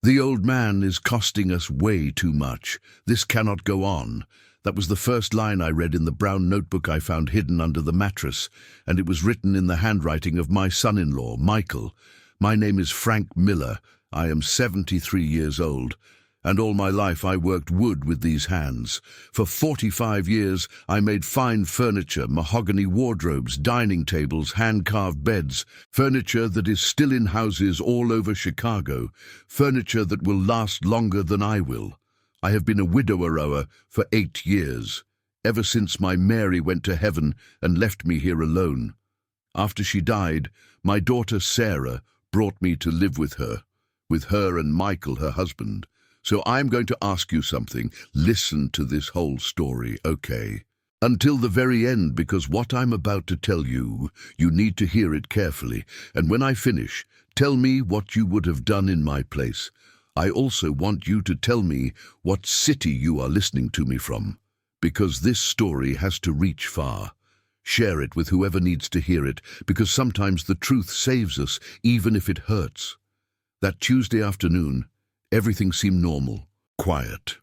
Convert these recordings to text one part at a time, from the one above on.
The old man is costing us way too much. This cannot go on. That was the first line I read in the brown notebook I found hidden under the mattress, and it was written in the handwriting of my son-in-law, Michael. My name is Frank Miller. I am 73 years old, and all my life I worked wood with these hands. For 45 years I made fine furniture, mahogany wardrobes, dining tables, hand-carved beds, furniture that is still in houses all over Chicago, furniture that will last longer than I will. I have been a widower for 8 years, ever since my Mary went to heaven and left me here alone. After she died, my daughter Sarah brought me to live with her and Michael, her husband. So I'm going to ask you something. Listen to this whole story, okay? Until the very end, because what I'm about to tell you, you need to hear it carefully. And when I finish, tell me what you would have done in my place. I also want you to tell me what city you are listening to me from, because this story has to reach far. Share it with whoever needs to hear it, because sometimes the truth saves us, even if it hurts. That Tuesday afternoon, everything seemed normal, quiet.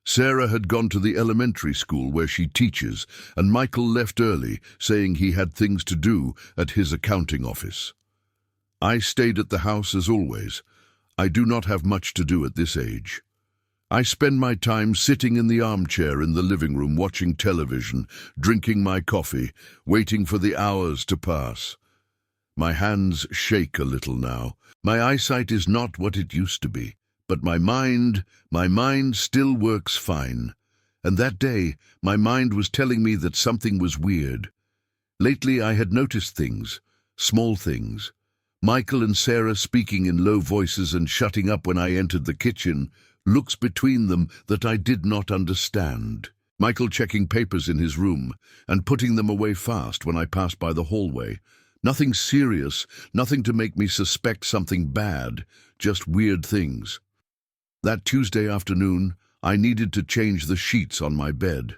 Sarah had gone to the elementary school where she teaches, and Michael left early, saying he had things to do at his accounting office. I stayed at the house as always. I do not have much to do at this age. I spend my time sitting in the armchair in the living room watching television, drinking my coffee, waiting for the hours to pass. My hands shake a little now. My eyesight is not what it used to be. But my mind still works fine. And that day, my mind was telling me that something was weird. Lately, I had noticed things, small things. Michael and Sarah speaking in low voices and shutting up when I entered the kitchen, looks between them that I did not understand. Michael checking papers in his room and putting them away fast when I passed by the hallway. Nothing serious, nothing to make me suspect something bad, just weird things. That Tuesday afternoon, I needed to change the sheets on my bed.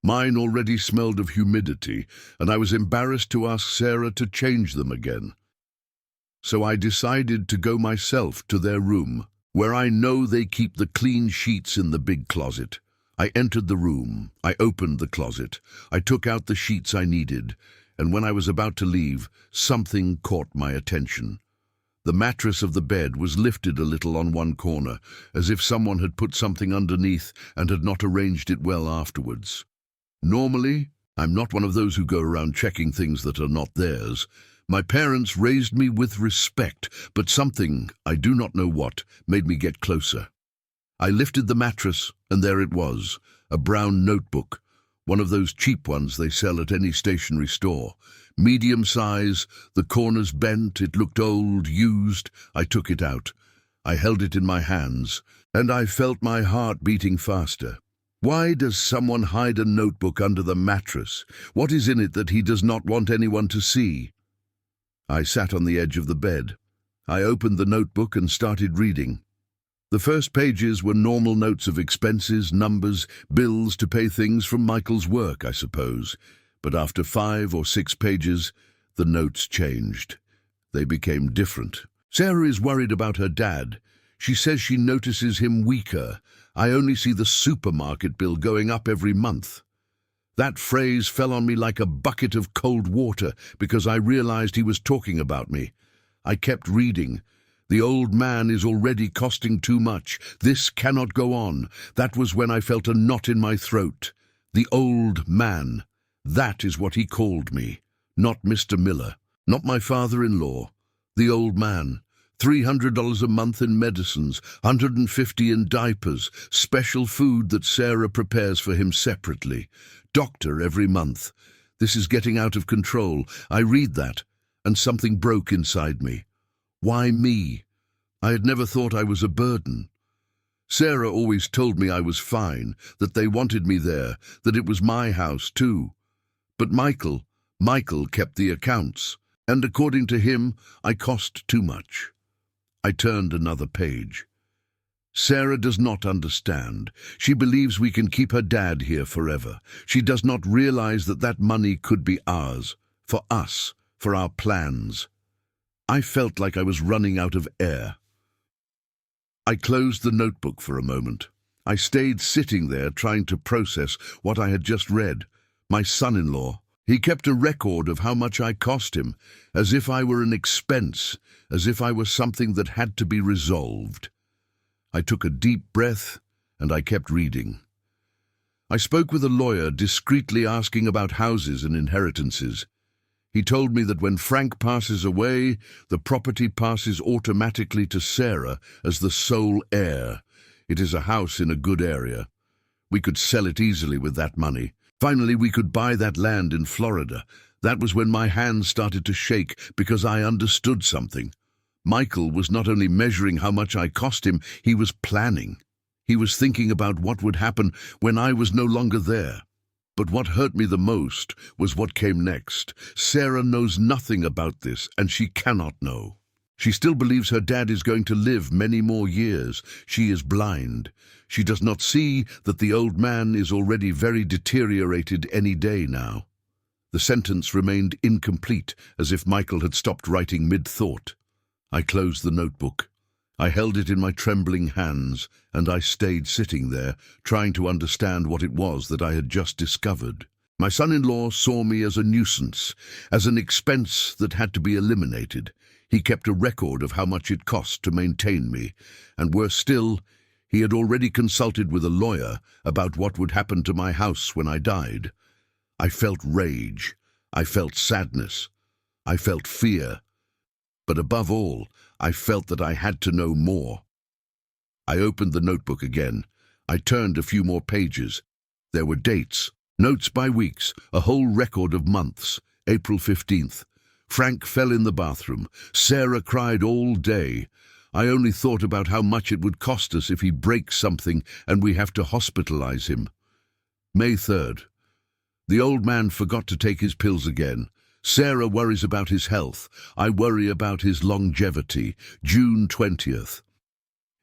Mine already smelled of humidity, and I was embarrassed to ask Sarah to change them again. So I decided to go myself to their room, where I know they keep the clean sheets in the big closet. I entered the room, I opened the closet, I took out the sheets I needed, and when I was about to leave, something caught my attention. The mattress of the bed was lifted a little on one corner, as if someone had put something underneath and had not arranged it well afterwards. Normally, I'm not one of those who go around checking things that are not theirs. My parents raised me with respect, but something, I do not know what, made me get closer. I lifted the mattress, and there it was, a brown notebook, one of those cheap ones they sell at any stationery store. Medium size, the corners bent, it looked old, used. I took it out. I held it in my hands, and I felt my heart beating faster. Why does someone hide a notebook under the mattress? What is in it that he does not want anyone to see? I sat on the edge of the bed. I opened the notebook and started reading. The first pages were normal notes of expenses, numbers, bills to pay things from Michael's work, I suppose. But after 5 or 6 pages, the notes changed. They became different. Sarah is worried about her dad. She says she notices him weaker. I only see the supermarket bill going up every month. That phrase fell on me like a bucket of cold water because I realized he was talking about me. I kept reading. The old man is already costing too much. This cannot go on. That was when I felt a knot in my throat. The old man. That is what he called me. Not Mr. Miller. Not my father-in-law. The old man. $300 a month in medicines, $150 in diapers, special food that Sarah prepares for him separately. Doctor every month. This is getting out of control. I read that, and something broke inside me. Why me? I had never thought I was a burden. Sarah always told me I was fine, that they wanted me there, that it was my house too. But Michael kept the accounts, and according to him, I cost too much. I turned another page. Sarah does not understand. She believes we can keep her dad here forever. She does not realize that that money could be ours, for us, for our plans. I felt like I was running out of air. I closed the notebook for a moment. I stayed sitting there trying to process what I had just read. My son-in-law. He kept a record of how much I cost him, as if I were an expense, as if I were something that had to be resolved. I took a deep breath, and I kept reading. I spoke with a lawyer, discreetly asking about houses and inheritances. He told me that when Frank passes away, the property passes automatically to Sarah as the sole heir. It is a house in a good area. We could sell it easily with that money. Finally, we could buy that land in Florida. That was when my hands started to shake because I understood something. Michael was not only measuring how much I cost him, he was planning. He was thinking about what would happen when I was no longer there. But what hurt me the most was what came next. Sarah knows nothing about this, and she cannot know. She still believes her dad is going to live many more years. She is blind. She does not see that the old man is already very deteriorated any day now. The sentence remained incomplete, as if Michael had stopped writing mid-thought. I closed the notebook. I held it in my trembling hands, and I stayed sitting there, trying to understand what it was that I had just discovered. My son-in-law saw me as a nuisance, as an expense that had to be eliminated. He kept a record of how much it cost to maintain me, and worse still, he had already consulted with a lawyer about what would happen to my house when I died. I felt rage. I felt sadness. I felt fear. But above all, I felt that I had to know more. I opened the notebook again. I turned a few more pages. There were dates, notes by weeks, a whole record of months. April 15th. Frank fell in the bathroom. Sarah cried all day. I only thought about how much it would cost us if he breaks something and we have to hospitalize him. May 3rd. The old man forgot to take his pills again. Sarah worries about his health. I worry about his longevity. June 20th.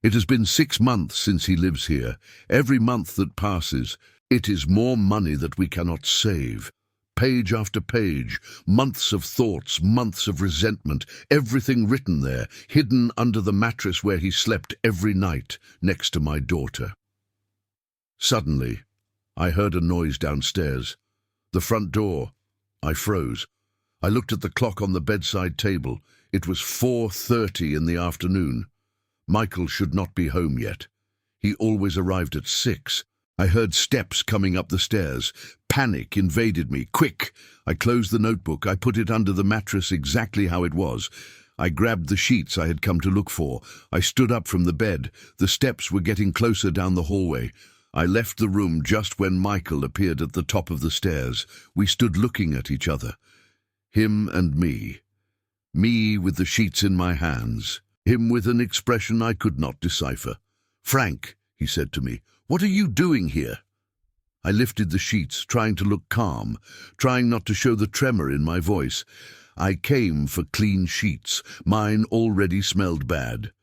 It has been 6 months since he lives here. Every month that passes, it is more money that we cannot save. Page after page, months of thoughts, months of resentment, everything written there, hidden under the mattress where he slept every night, next to my daughter. Suddenly, I heard a noise downstairs. The front door. I froze. I looked at the clock on the bedside table. It was 4:30 in the afternoon. Michael should not be home yet. He always arrived at 6. I heard steps coming up the stairs. Panic invaded me. Quick! I closed the notebook. I put it under the mattress exactly how it was. I grabbed the sheets I had come to look for. I stood up from the bed. The steps were getting closer down the hallway. I left the room just when Michael appeared at the top of the stairs. We stood looking at each other. Him and me. Me with the sheets in my hands. Him with an expression I could not decipher. "Frank," he said to me, "what are you doing here?" I lifted the sheets, trying to look calm, trying not to show the tremor in my voice. I came for clean sheets. Mine already smelled bad.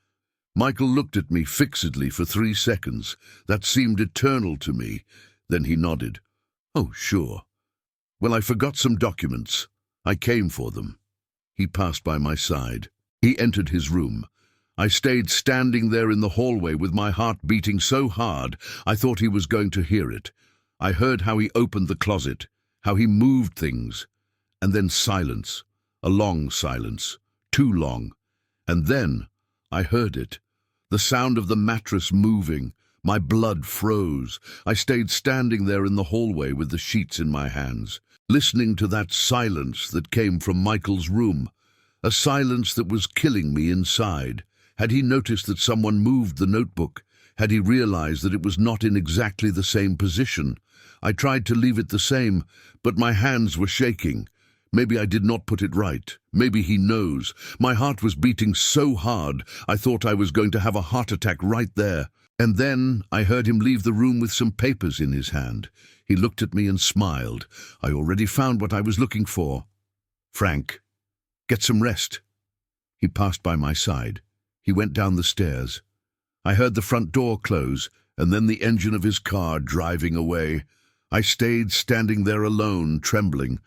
Michael looked at me fixedly for 3 seconds. That seemed eternal to me. Then he nodded. "Oh, sure. Well, I forgot some documents. I came for them." He passed by my side. He entered his room. I stayed standing there in the hallway with my heart beating so hard I thought he was going to hear it. I heard how he opened the closet, how he moved things, and then silence, a long silence, too long. And then I heard it, the sound of the mattress moving. My blood froze. I stayed standing there in the hallway with the sheets in my hands, listening to that silence that came from Michael's room, a silence that was killing me inside. Had he noticed that someone moved the notebook? Had he realized that it was not in exactly the same position? I tried to leave it the same, but my hands were shaking. Maybe I did not put it right. Maybe he knows. My heart was beating so hard, I thought I was going to have a heart attack right there. And then I heard him leave the room with some papers in his hand. He looked at me and smiled. I already found what I was looking for. "Frank, get some rest." He passed by my side. He went down the stairs. I heard the front door close, and then the engine of his car driving away. I stayed standing there alone, trembling.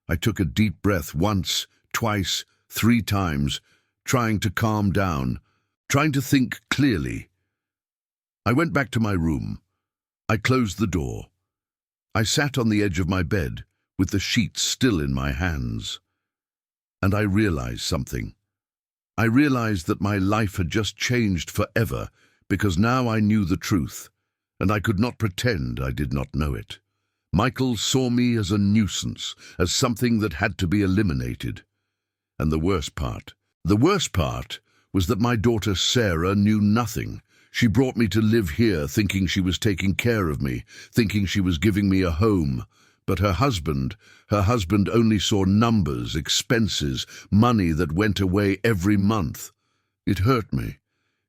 I took a deep breath once, twice, 3 times, trying to calm down. trying to think clearly. I went back to my room. I closed the door. I sat on the edge of my bed, with the sheets still in my hands. And I realized something. I realized that my life had just changed forever, because now I knew the truth, and I could not pretend I did not know it. Michael saw me as a nuisance, as something that had to be eliminated. And the worst part was that my daughter Sarah knew nothing. She brought me to live here thinking she was taking care of me, thinking she was giving me a home. But her husband only saw numbers, expenses, money that went away every month. It hurt me.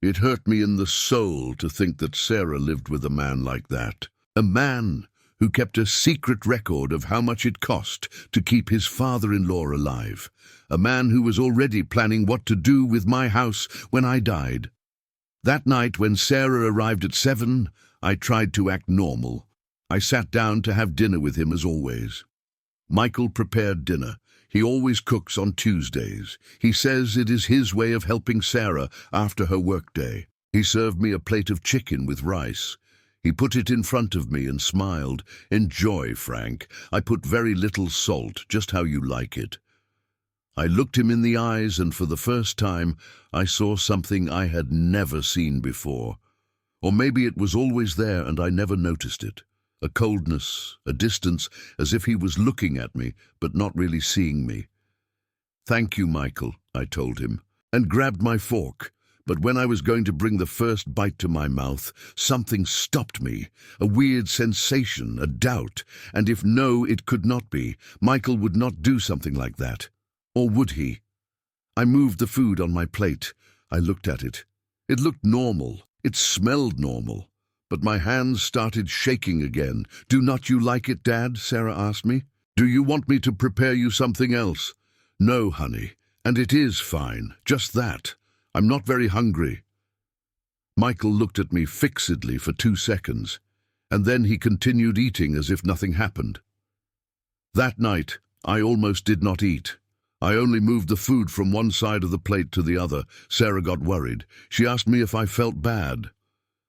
It hurt me in the soul to think that Sarah lived with a man like that. A man who kept a secret record of how much it cost to keep his father-in-law alive. A man who was already planning what to do with my house when I died. That night when Sarah arrived at 7, I tried to act normal. I sat down to have dinner with him as always. Michael prepared dinner. He always cooks on Tuesdays. He says it is his way of helping Sarah after her workday. He served me a plate of chicken with rice. He put it in front of me and smiled. "Enjoy, Frank. I put very little salt, just how you like it." I looked him in the eyes, and for the first time I saw something I had never seen before. Or maybe it was always there and I never noticed it. A coldness, a distance, as if he was looking at me, but not really seeing me. "Thank you, Michael," I told him, and grabbed my fork. But when I was going to bring the first bite to my mouth, something stopped me, a weird sensation, a doubt, and if no, it could not be. Michael would not do something like that. Or would he? I moved the food on my plate. I looked at it. It looked normal. It smelled normal. But my hands started shaking again. "Do not you like it, Dad?" Sarah asked me. "Do you want me to prepare you something else?" "No, honey, and it is fine, just that. I'm not very hungry." Michael looked at me fixedly for 2 seconds, and then he continued eating as if nothing happened. That night, I almost did not eat. I only moved the food from one side of the plate to the other. Sarah got worried. She asked me if I felt bad.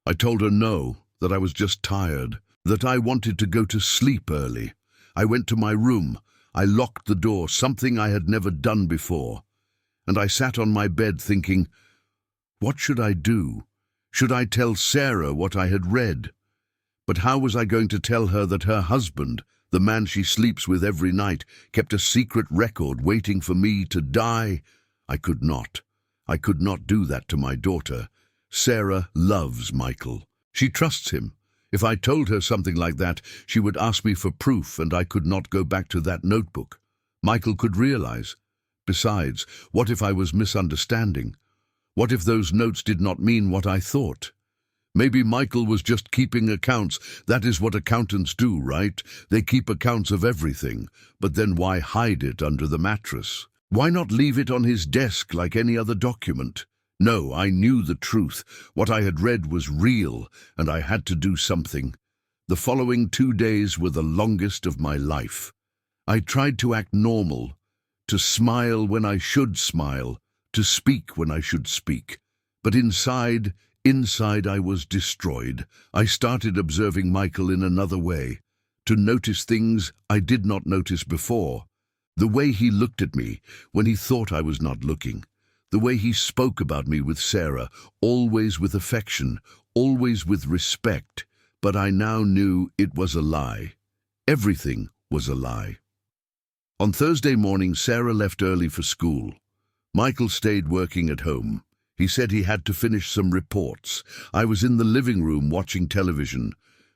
I told her no, that I was just tired, that I wanted to go to sleep early. I went to my room. I locked the door, something I had never done before. And I sat on my bed thinking, what should I do? Should I tell Sarah what I had read? But how was I going to tell her that her husband, the man she sleeps with every night, kept a secret record waiting for me to die? I could not. I could not do that to my daughter. Sarah loves Michael. She trusts him. If I told her something like that, she would ask me for proof, and I could not go back to that notebook. Michael could realize. Besides, what if I was misunderstanding? What if those notes did not mean what I thought? Maybe Michael was just keeping accounts. That is what accountants do, right? They keep accounts of everything. But then why hide it under the mattress? Why not leave it on his desk like any other document? No, I knew the truth. What I had read was real, and I had to do something. The following 2 days were the longest of my life. I tried to act normal, to smile when I should smile, to speak when I should speak. But inside I was destroyed. I started observing Michael in another way, to notice things I did not notice before. The way he looked at me when he thought I was not looking. The way he spoke about me with Sarah, always with affection, always with respect. But I now knew it was a lie. Everything was a lie. On Thursday morning, Sarah left early for school. Michael stayed working at home. He said he had to finish some reports. I was in the living room watching television,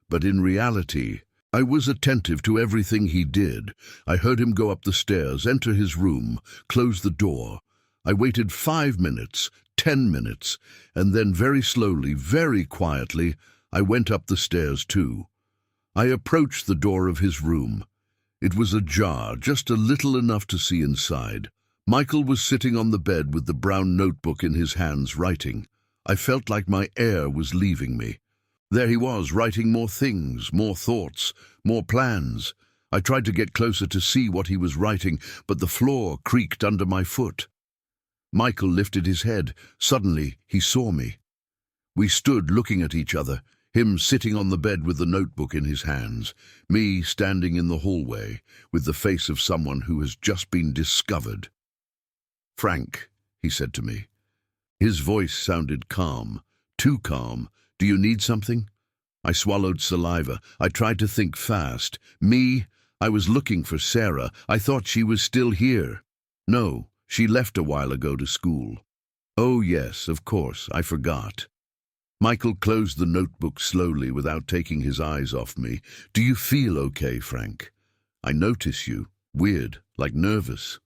but in reality, I was attentive to everything he did. I heard him go up the stairs, enter his room, close the door. I waited 5 minutes, 10 minutes, and then very slowly, very quietly, I went up the stairs too. I approached the door of his room. It was ajar, just a little enough to see inside. Michael was sitting on the bed with the brown notebook in his hands, writing. I felt like my air was leaving me. There he was, writing more things, more thoughts, more plans. I tried to get closer to see what he was writing, but the floor creaked under my foot. Michael lifted his head. Suddenly, he saw me. We stood looking at each other, him sitting on the bed with the notebook in his hands, me standing in the hallway with the face of someone who has just been discovered. "Frank," he said to me. His voice sounded calm, too calm. "Do you need something?" I swallowed saliva. I tried to think fast. Me? I was looking for Sarah. I thought she was still here. No, she left a while ago to school. Oh yes, of course, I forgot. Michael closed the notebook slowly without taking his eyes off me. "Do you feel okay, Frank? I notice you. Weird, like nervous."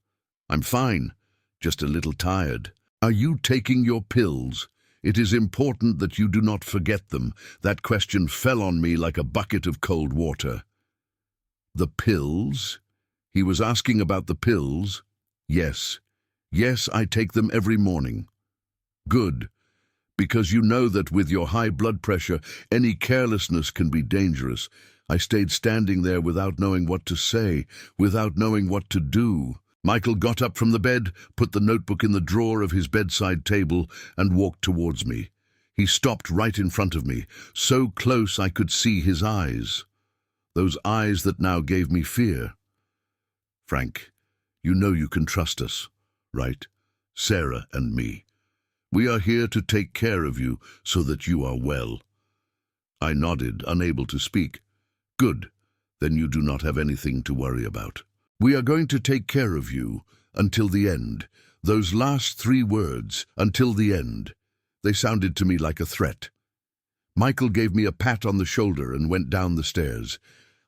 "I'm fine, just a little tired." "Are you taking your pills? It is important that you do not forget them." That question fell on me like a bucket of cold water. The pills? He was asking about the pills. Yes. Yes, I take them every morning. Good. Because you know that with your high blood pressure, any carelessness can be dangerous. I stayed standing there without knowing what to say, without knowing what to do. Michael got up from the bed, put the notebook in the drawer of his bedside table, and walked towards me. He stopped right in front of me, so close I could see his eyes. Those eyes that now gave me fear. "Frank, you know you can trust us, right? Sarah and me. We are here to take care of you so that you are well." I nodded, unable to speak. "Good. Then you do not have anything to worry about. We are going to take care of you until the end." Those last 3 words, "until the end," they sounded to me like a threat. Michael gave me a pat on the shoulder and went down the stairs.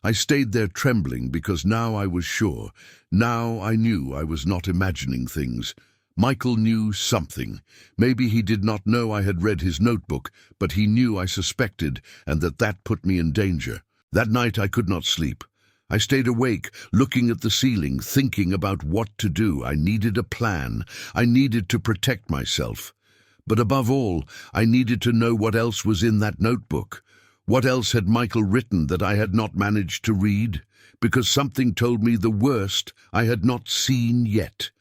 I stayed there trembling because now I was sure. Now I knew I was not imagining things. Michael knew something. Maybe he did not know I had read his notebook, but he knew I suspected, and that put me in danger. That night I could not sleep. I stayed awake, looking at the ceiling, thinking about what to do. I needed a plan. I needed to protect myself. But above all, I needed to know what else was in that notebook. What else had Michael written that I had not managed to read? Because something told me the worst I had not seen yet.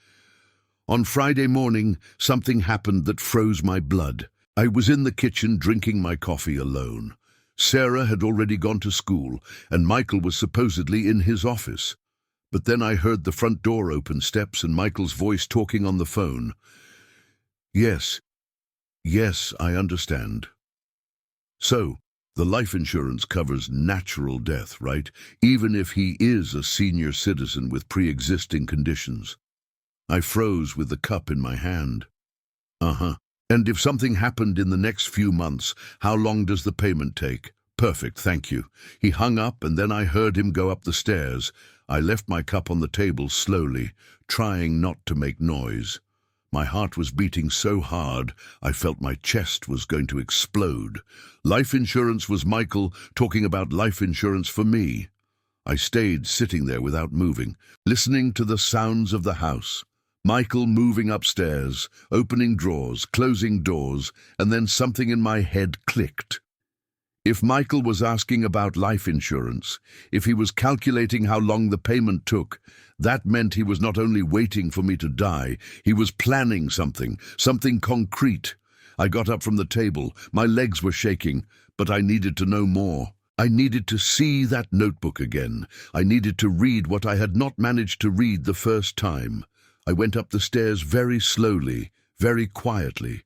On Friday morning, something happened that froze my blood. I was in the kitchen drinking my coffee alone. Sarah had already gone to school, and Michael was supposedly in his office. But then I heard the front door open, steps, and Michael's voice talking on the phone. Yes, I understand. So, the life insurance covers natural death, right? Even if he is a senior citizen with pre-existing conditions. I froze with the cup in my hand. Uh-huh. And if something happened in the next few months, how long does the payment take? Perfect, thank you. He hung up, and then I heard him go up the stairs. I left my cup on the table slowly, trying not to make noise. My heart was beating so hard, I felt my chest was going to explode. Life insurance was Michael talking about life insurance for me. I stayed sitting there without moving, listening to the sounds of the house. Michael moving upstairs, opening drawers, closing doors, and then something in my head clicked. If Michael was asking about life insurance, if he was calculating how long the payment took, that meant he was not only waiting for me to die, he was planning something concrete. I got up from the table. My legs were shaking, but I needed to know more. I needed to see that notebook again. I needed to read what I had not managed to read the first time. I went up the stairs very slowly, very quietly.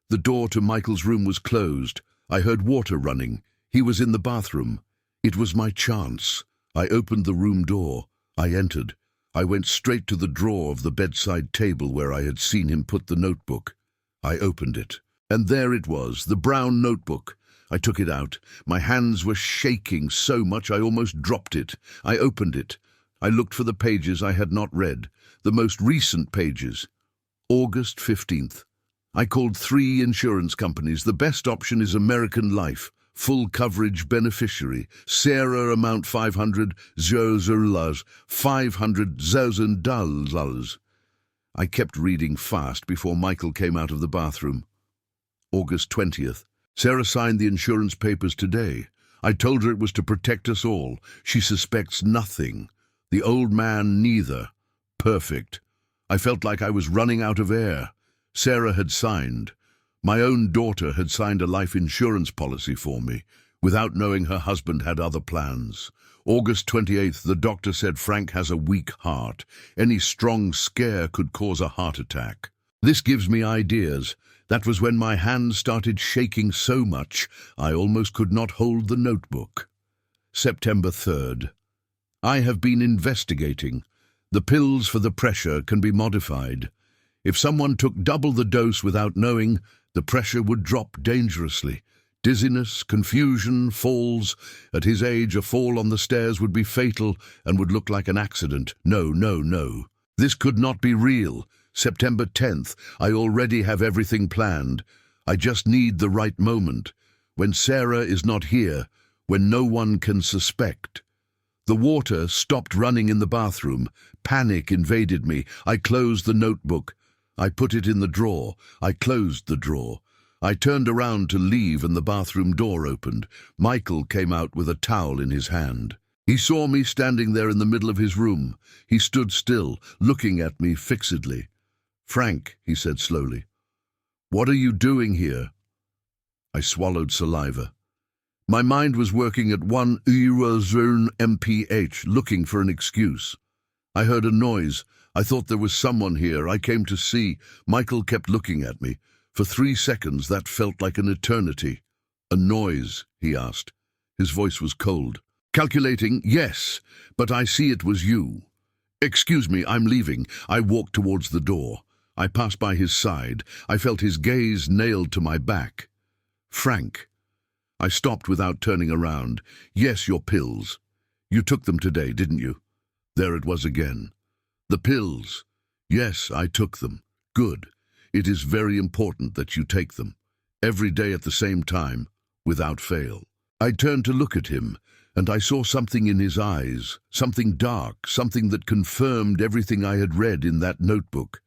The door to Michael's room was closed. I heard water running. He was in the bathroom. It was my chance. I opened the room door. I entered. I went straight to the drawer of the bedside table where I had seen him put the notebook. I opened it. And there it was, the brown notebook. I took it out. My hands were shaking so much I almost dropped it. I opened it. I looked for the pages I had not read, the most recent pages. August 15th. I called 3 insurance companies. The best option is American Life. Full coverage beneficiary. Sarah amount $500,000. $500,000. I kept reading fast before Michael came out of the bathroom. August 20th. Sarah signed the insurance papers today. I told her it was to protect us all. She suspects nothing. The old man neither. Perfect. I felt like I was running out of air. Sarah had signed. My own daughter had signed a life insurance policy for me, without knowing her husband had other plans. August 28th, the doctor said Frank has a weak heart. Any strong scare could cause a heart attack. This gives me ideas. That was when my hands started shaking so much I almost could not hold the notebook. September 3rd. I have been investigating. The pills for the pressure can be modified. If someone took double the dose without knowing, the pressure would drop dangerously. Dizziness, confusion, falls. At his age, a fall on the stairs would be fatal and would look like an accident. No, no, no. This could not be real. September 10th, I already have everything planned. I just need the right moment. When Sarah is not here, when no one can suspect. The water stopped running in the bathroom. Panic invaded me. I closed the notebook. I put it in the drawer. I closed the drawer. I turned around to leave and the bathroom door opened. Michael came out with a towel in his hand. He saw me standing there in the middle of his room. He stood still, looking at me fixedly. "Frank," he said slowly, "what are you doing here?" I swallowed saliva. My mind was working at 1,000 mph, looking for an excuse. I heard a noise. I thought there was someone here. I came to see. Michael kept looking at me. For 3 seconds, that felt like an eternity. "A noise?" he asked. His voice was cold. "Calculating, yes, but I see it was you." "Excuse me, I'm leaving." I walked towards the door. I passed by his side. I felt his gaze nailed to my back. "Frank." I stopped without turning around. "Yes, your pills. You took them today, didn't you?" There it was again. "The pills. Yes, I took them. Good. It is very important that you take them. Every day at the same time, without fail." I turned to look at him, and I saw something in his eyes, something dark, something that confirmed everything I had read in that notebook.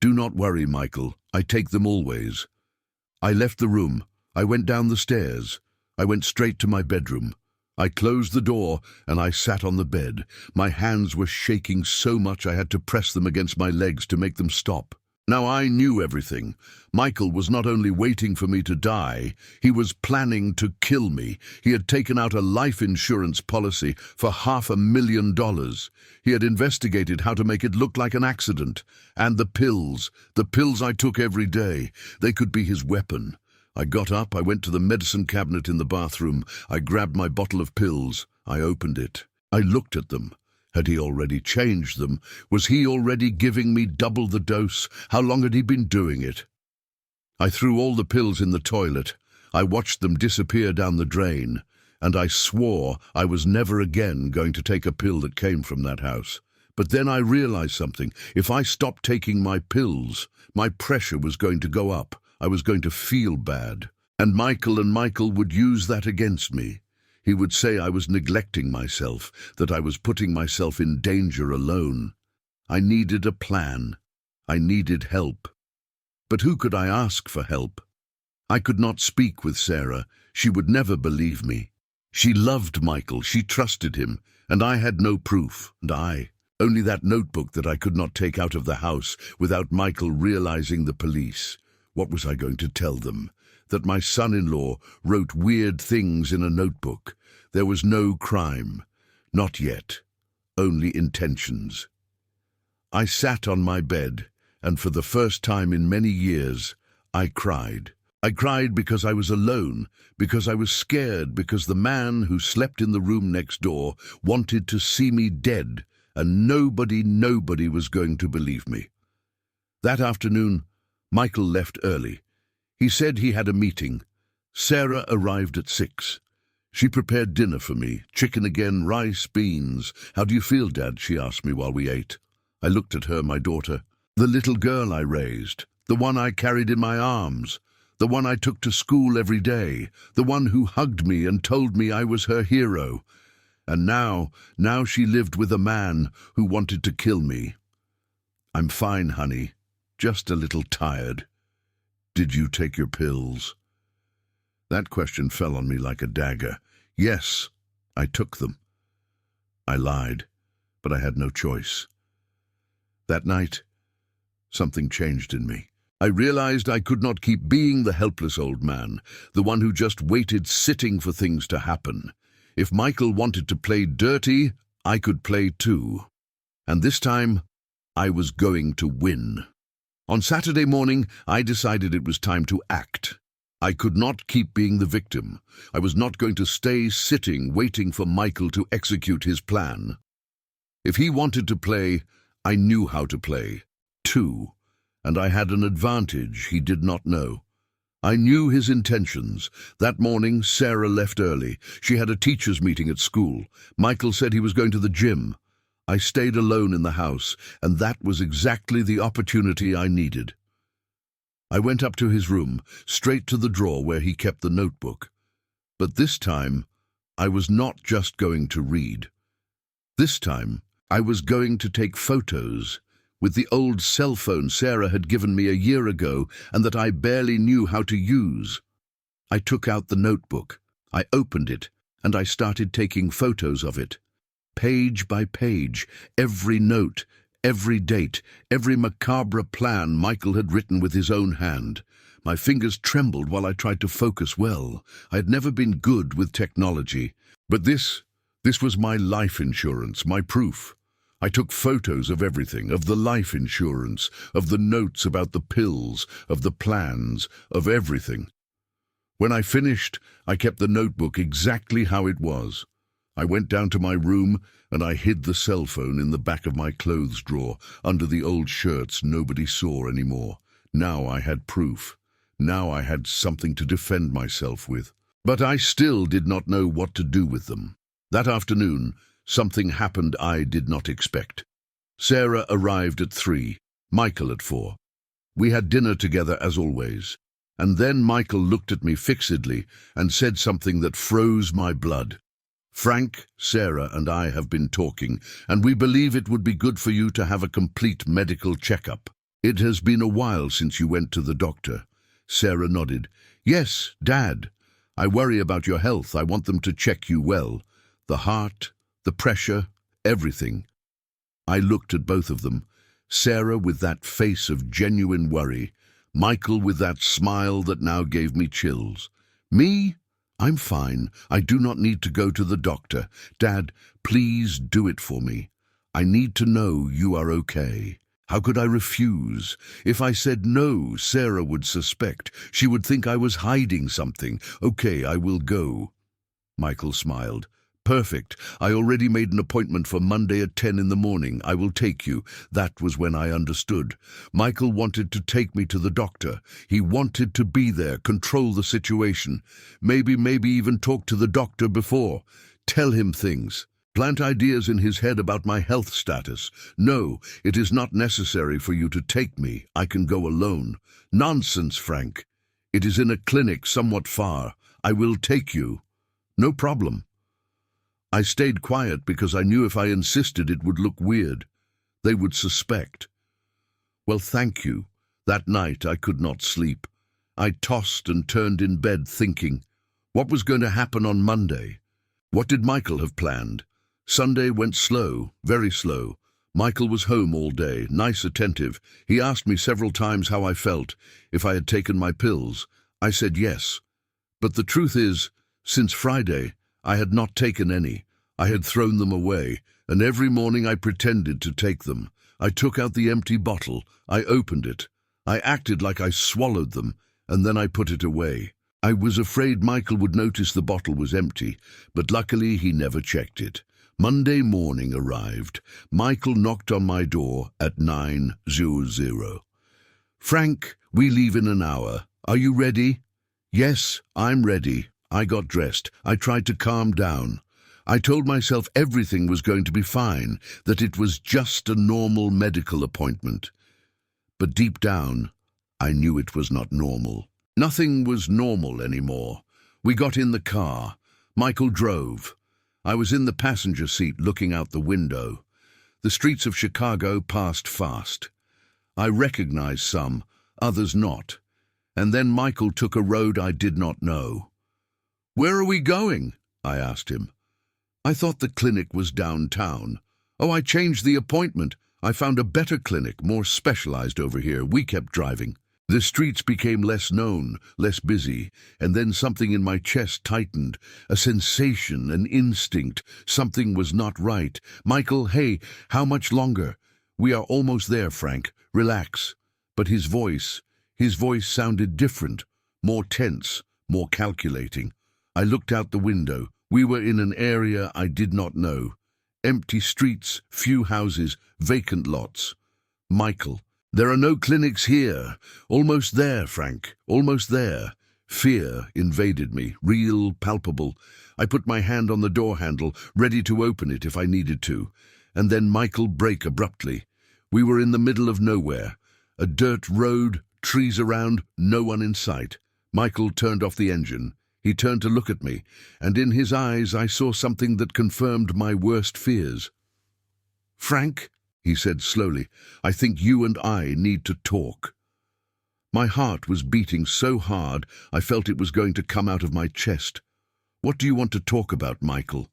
"Do not worry, Michael. I take them always." I left the room. I went down the stairs. I went straight to my bedroom. I closed the door and I sat on the bed. My hands were shaking so much I had to press them against my legs to make them stop. Now I knew everything. Michael was not only waiting for me to die, he was planning to kill me. He had taken out a life insurance policy for $500,000. He had investigated how to make it look like an accident. And the pills I took every day, they could be his weapon. I got up, I went to the medicine cabinet in the bathroom. I grabbed my bottle of pills. I opened it. I looked at them. Had he already changed them? Was he already giving me double the dose? How long had he been doing it? I threw all the pills in the toilet. I watched them disappear down the drain, and I swore I was never again going to take a pill that came from that house. But then I realized something. If I stopped taking my pills, my pressure was going to go up. I was going to feel bad. And Michael would use that against me. He would say I was neglecting myself, that I was putting myself in danger alone. I needed a plan. I needed help. But who could I ask for help? I could not speak with Sarah. She would never believe me. She loved Michael. She trusted him. And I had no proof. Only that notebook that I could not take out of the house without Michael realizing the police. What was I going to tell them? That my son-in-law wrote weird things in a notebook. There was no crime. Not yet. Only intentions. I sat on my bed, and for the first time in many years, I cried. I cried because I was alone, because I was scared, because the man who slept in the room next door wanted to see me dead, and nobody was going to believe me. That afternoon, Michael left early. He said he had a meeting. Sarah arrived at 6. She prepared dinner for me, chicken again, rice, beans. "How do you feel, Dad?" she asked me while we ate. I looked at her, my daughter, the little girl I raised, the one I carried in my arms, the one I took to school every day, the one who hugged me and told me I was her hero. And now she lived with a man who wanted to kill me. "I'm fine, honey. Just a little tired." "Did you take your pills?" That question fell on me like a dagger. Yes, I took them. I lied, but I had no choice. That night, something changed in me. I realized I could not keep being the helpless old man, the one who just waited sitting for things to happen. If Michael wanted to play dirty, I could play too. And this time, I was going to win. On Saturday morning, I decided it was time to act. I could not keep being the victim. I was not going to stay sitting waiting for Michael to execute his plan. If he wanted to play, I knew how to play, too, and I had an advantage he did not know. I knew his intentions. That morning, Sarah left early. She had a teachers' meeting at school. Michael said he was going to the gym. I stayed alone in the house, and that was exactly the opportunity I needed. I went up to his room, straight to the drawer where he kept the notebook. But this time, I was not just going to read. This time, I was going to take photos with the old cell phone Sarah had given me a year ago and that I barely knew how to use. I took out the notebook, I opened it, and I started taking photos of it. Page by page, every note, every date, every macabre plan Michael had written with his own hand. My fingers trembled while I tried to focus well. I had never been good with technology. But this was my life insurance, my proof. I took photos of everything, of the life insurance, of the notes about the pills, of the plans, of everything. When I finished, I kept the notebook exactly how it was. I went down to my room and I hid the cell phone in the back of my clothes drawer, under the old shirts nobody saw anymore. Now I had proof. Now I had something to defend myself with. But I still did not know what to do with them. That afternoon, something happened I did not expect. Sarah arrived at 3, Michael at 4. We had dinner together as always. And then Michael looked at me fixedly and said something that froze my blood. "Frank, Sarah and I have been talking, and we believe it would be good for you to have a complete medical checkup. It has been a while since you went to the doctor." Sarah nodded. "Yes, Dad. I worry about your health. I want them to check you well. The heart, the pressure, everything." I looked at both of them, Sarah with that face of genuine worry, Michael with that smile that now gave me chills. Me? I'm fine. I do not need to go to the doctor. Dad, please do it for me. I need to know you are okay. How could I refuse? If I said no, Sarah would suspect. She would think I was hiding something. Okay, I will go. Michael smiled. "Perfect. I already made an appointment for Monday at 10 in the morning. I will take you." That was when I understood. Michael wanted to take me to the doctor. He wanted to be there, control the situation. Maybe even talk to the doctor before. Tell him things. Plant ideas in his head about my health status. "No, it is not necessary for you to take me. I can go alone." "Nonsense, Frank. It is in a clinic somewhat far. I will take you." "No problem." I stayed quiet because I knew if I insisted it would look weird. They would suspect. Well, thank you. That night I could not sleep. I tossed and turned in bed thinking, what was going to happen on Monday? What did Michael have planned? Sunday went slow, very slow. Michael was home all day, nice, attentive. He asked me several times how I felt, if I had taken my pills. I said yes. But the truth is, since Friday, I had not taken any. I had thrown them away, and every morning I pretended to take them. I took out the empty bottle. I opened it. I acted like I swallowed them, and then I put it away. I was afraid Michael would notice the bottle was empty, but luckily he never checked it. Monday morning arrived. Michael knocked on my door at 9:00. "Frank, we leave in an hour. Are you ready?" "Yes, I'm ready." I got dressed. I tried to calm down. I told myself everything was going to be fine, that it was just a normal medical appointment. But deep down, I knew it was not normal. Nothing was normal anymore. We got in the car. Michael drove. I was in the passenger seat looking out the window. The streets of Chicago passed fast. I recognized some, others not. And then Michael took a road I did not know. "Where are we going?" I asked him. "I thought the clinic was downtown." "Oh, I changed the appointment. I found a better clinic, more specialized over here." We kept driving. The streets became less known, less busy, and then something in my chest tightened. A sensation, an instinct. Something was not right. "Michael, hey, how much longer?" "We are almost there, Frank. Relax." But his voice sounded different, more tense, more calculating. I looked out the window. We were in an area I did not know. Empty streets, few houses, vacant lots. "Michael, there are no clinics here." "Almost there, Frank, almost there." Fear invaded me, real, palpable. I put my hand on the door handle, ready to open it if I needed to. And then Michael broke abruptly. We were in the middle of nowhere. A dirt road, trees around, no one in sight. Michael turned off the engine. He turned to look at me, and in his eyes I saw something that confirmed my worst fears. "Frank," he said slowly, "I think you and I need to talk." My heart was beating so hard I felt it was going to come out of my chest. "What do you want to talk about, Michael?"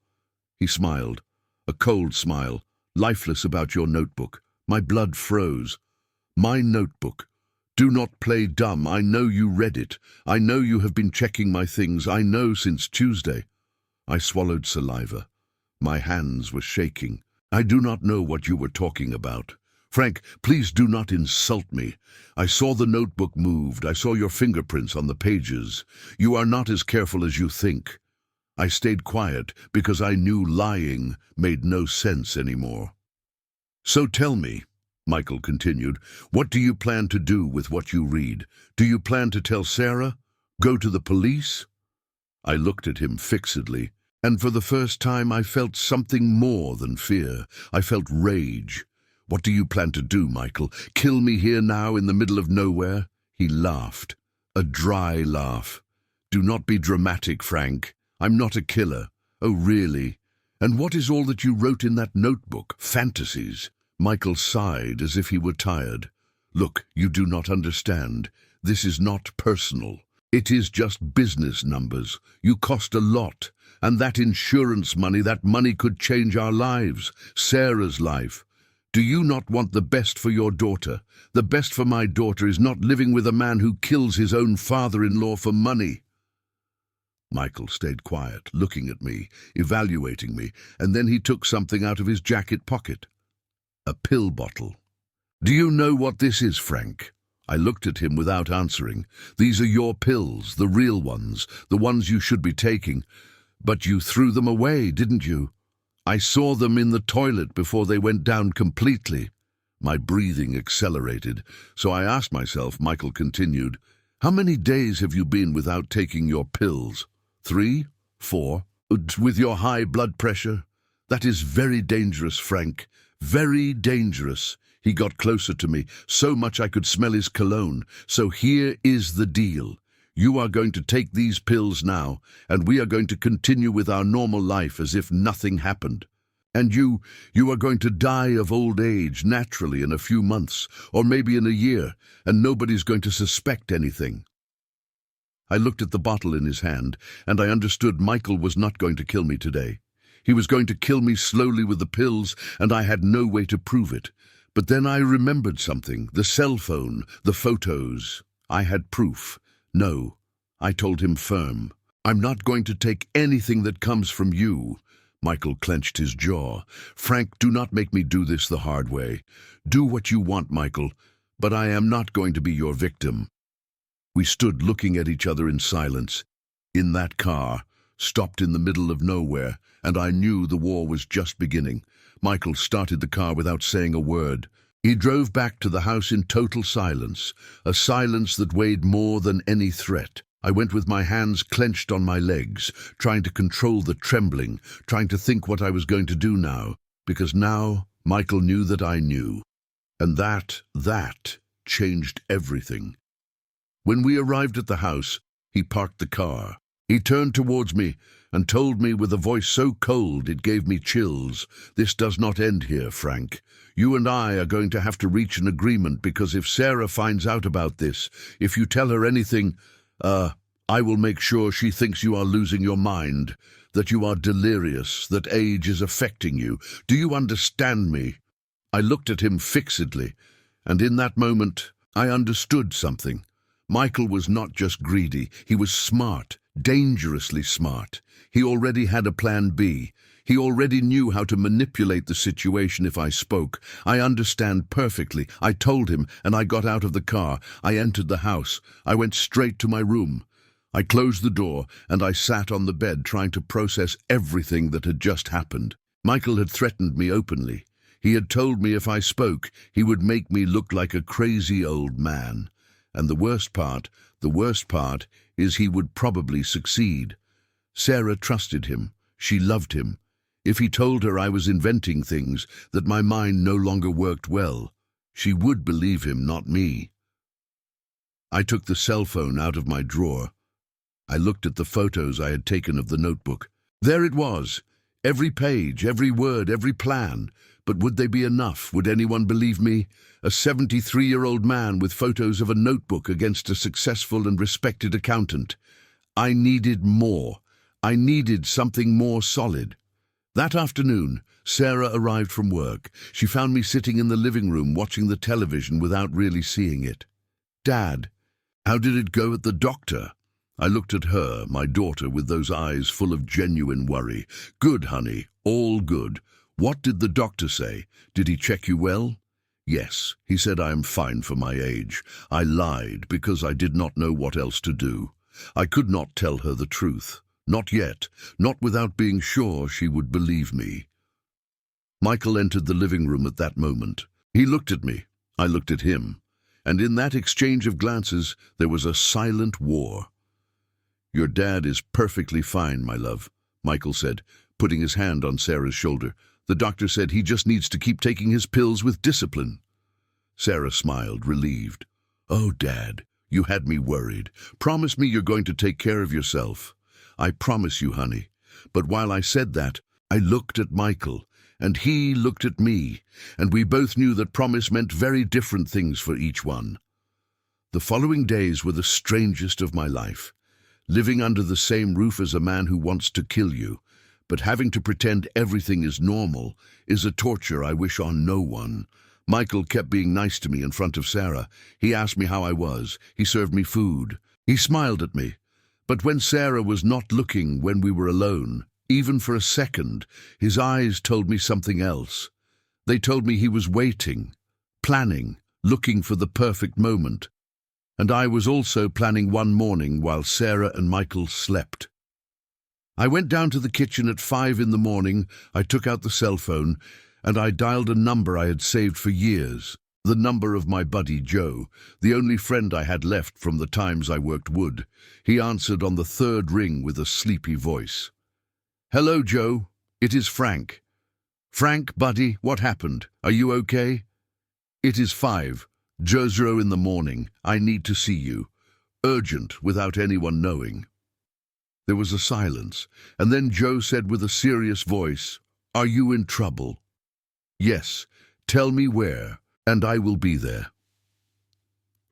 He smiled, a cold smile, lifeless about your notebook. My blood froze. "My notebook. Do not play dumb. I know you read it. I know you have been checking my things. I know since Tuesday." I swallowed saliva. My hands were shaking. "I do not know what you were talking about. Frank, please do not insult me. I saw the notebook moved. I saw your fingerprints on the pages. You are not as careful as you think." I stayed quiet because I knew lying made no sense anymore. "So tell me," Michael continued, "what do you plan to do with what you read? Do you plan to tell Sarah? Go to the police?" I looked at him fixedly, and for the first time I felt something more than fear. I felt rage. "What do you plan to do, Michael? Kill me here now in the middle of nowhere?" He laughed, a dry laugh. "Do not be dramatic, Frank. I'm not a killer." "Oh, really? And what is all that you wrote in that notebook? Fantasies?" Michael sighed as if he were tired. "Look, you do not understand. This is not personal. It is just business numbers. You cost a lot. And that insurance money, that money could change our lives, Sarah's life. Do you not want the best for your daughter? The best for my daughter is not living with a man who kills his own father-in-law for money." Michael stayed quiet, looking at me, evaluating me, and then he took something out of his jacket pocket. A pill bottle. "Do you know what this is, Frank?" I looked at him without answering. "These are your pills, the real ones, the ones you should be taking. But you threw them away, didn't you?" "I saw them in the toilet before they went down completely." My breathing accelerated, so I asked myself, Michael continued, "How many days have you been without taking your pills? 3? 4? With your high blood pressure? That is very dangerous, Frank. Very dangerous." He got closer to me, so much I could smell his cologne. "So here is the deal. You are going to take these pills now, and we are going to continue with our normal life as if nothing happened. And you are going to die of old age naturally in a few months, or maybe in a year, and nobody's going to suspect anything." I looked at the bottle in his hand, and I understood Michael was not going to kill me today. He was going to kill me slowly with the pills, and I had no way to prove it. But then I remembered something, the cell phone, the photos. I had proof. "No," I told him firm. "I'm not going to take anything that comes from you." Michael clenched his jaw. "Frank, do not make me do this the hard way. Do what you want, Michael, but I am not going to be your victim." We stood looking at each other in silence. In that car, stopped in the middle of nowhere, and I knew the war was just beginning. Michael started the car without saying a word. He drove back to the house in total silence, a silence that weighed more than any threat. I went with my hands clenched on my legs, trying to control the trembling, trying to think what I was going to do now, because now Michael knew that I knew. And that changed everything. When we arrived at the house, he parked the car. He turned towards me and told me with a voice so cold it gave me chills, "This does not end here, Frank. You and I are going to have to reach an agreement, because if Sarah finds out about this, if you tell her anything, I will make sure she thinks you are losing your mind, that you are delirious, that age is affecting you. Do you understand me?" I looked at him fixedly, and in that moment I understood something. Michael was not just greedy, he was smart, dangerously smart. He already had a plan B. He already knew how to manipulate the situation if I spoke. I understand perfectly. I told him, and I got out of the car. I entered the house. I went straight to my room. I closed the door, and I sat on the bed trying to process everything that had just happened. Michael had threatened me openly. He had told me if I spoke, he would make me look like a crazy old man. And the worst part is he would probably succeed. Sarah trusted him. She loved him. If he told her I was inventing things, that my mind no longer worked well, she would believe him, not me. I took the cell phone out of my drawer. I looked at the photos I had taken of the notebook. There it was. Every page, every word, every plan. But would they be enough? Would anyone believe me? A 73-year-old man with photos of a notebook against a successful and respected accountant. I needed more. I needed something more solid. That afternoon, Sarah arrived from work. She found me sitting in the living room watching the television without really seeing it. "Dad, how did it go at the doctor?" I looked at her, my daughter, with those eyes full of genuine worry. "Good, honey, all good. What did the doctor say? Did he check you well?" "Yes, he said I am fine for my age." I lied because I did not know what else to do. I could not tell her the truth. Not yet, not without being sure she would believe me. Michael entered the living room at that moment. He looked at me. I looked at him. And in that exchange of glances, there was a silent war. "Your dad is perfectly fine, my love," Michael said, putting his hand on Sarah's shoulder. "The doctor said he just needs to keep taking his pills with discipline." Sarah smiled, relieved. "Oh, Dad, you had me worried. Promise me you're going to take care of yourself." "I promise you, honey." But while I said that, I looked at Michael, and he looked at me, and we both knew that promise meant very different things for each one. The following days were the strangest of my life. Living under the same roof as a man who wants to kill you, but having to pretend everything is normal, is a torture I wish on no one. Michael kept being nice to me in front of Sarah. He asked me how I was. He served me food. He smiled at me. But when Sarah was not looking, when we were alone, even for a second, his eyes told me something else. They told me he was waiting, planning, looking for the perfect moment. And I was also planning one morning while Sarah and Michael slept. I went down to the kitchen at 5 in the morning. I took out the cell phone, and I dialed a number I had saved for years. The number of my buddy Joe, the only friend I had left from the times I worked wood. He answered on the third ring with a sleepy voice. "Hello, Joe. It is Frank." "Frank, buddy, what happened? Are you okay?" "It is 5. 00 in the morning. I need to see you. Urgent, without anyone knowing." There was a silence, and then Joe said with a serious voice, "Are you in trouble?" "Yes. Tell me where, and I will be there."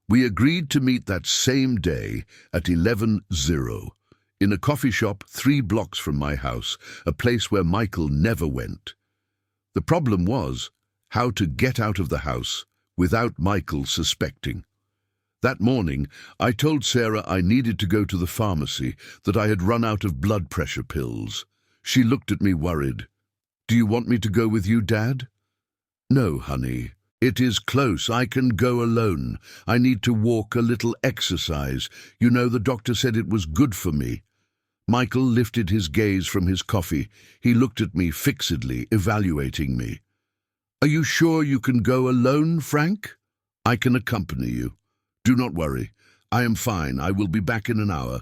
We agreed to meet that same day at 11:00 in a coffee shop 3 blocks from my house, a place where Michael never went. The problem was how to get out of the house without Michael suspecting. That morning, I told Sarah I needed to go to the pharmacy, that I had run out of blood pressure pills. She looked at me worried. "Do you want me to go with you, Dad?" "No, honey. It is close. I can go alone. I need to walk, a little exercise. You know, the doctor said it was good for me." Michael lifted his gaze from his coffee. He looked at me fixedly, evaluating me. "Are you sure you can go alone, Frank?" "I can accompany you. Do not worry. I am fine. I will be back in an hour."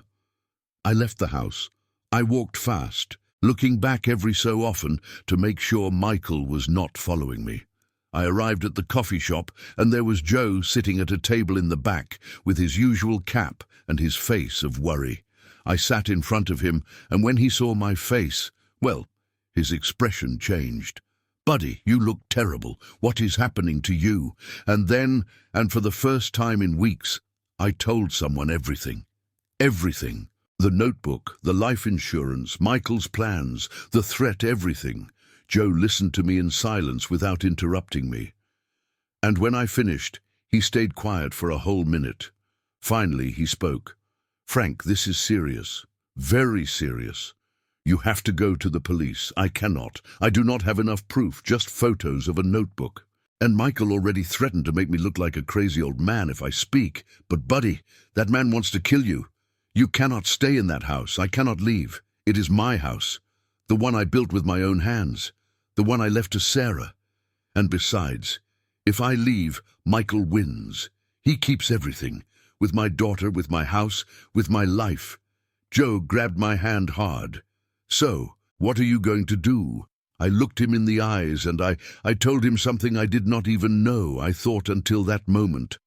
I left the house. I walked fast, looking back every so often to make sure Michael was not following me. I arrived at the coffee shop, and there was Joe sitting at a table in the back with his usual cap and his face of worry. I sat in front of him, and when he saw my face, well, his expression changed. "Buddy, you look terrible. What is happening to you?" And then, and for the first time in weeks, I told someone everything. Everything. The notebook, the life insurance, Michael's plans, the threat, everything. Joe listened to me in silence without interrupting me. And when I finished, he stayed quiet for a whole minute. Finally, he spoke. "Frank, this is serious. Very serious. You have to go to the police. I cannot. I do not have enough proof, just photos of a notebook. And Michael already threatened to make me look like a crazy old man if I speak. But buddy, that man wants to kill you. You cannot stay in that house. I cannot leave. It is my house. The one I built with my own hands. The one I left to Sarah. And besides, if I leave, Michael wins. He keeps everything. With my daughter, with my house, with my life." Joe grabbed my hand hard. "So, what are you going to do?" I looked him in the eyes and I told him something I did not even know, I thought, until that moment.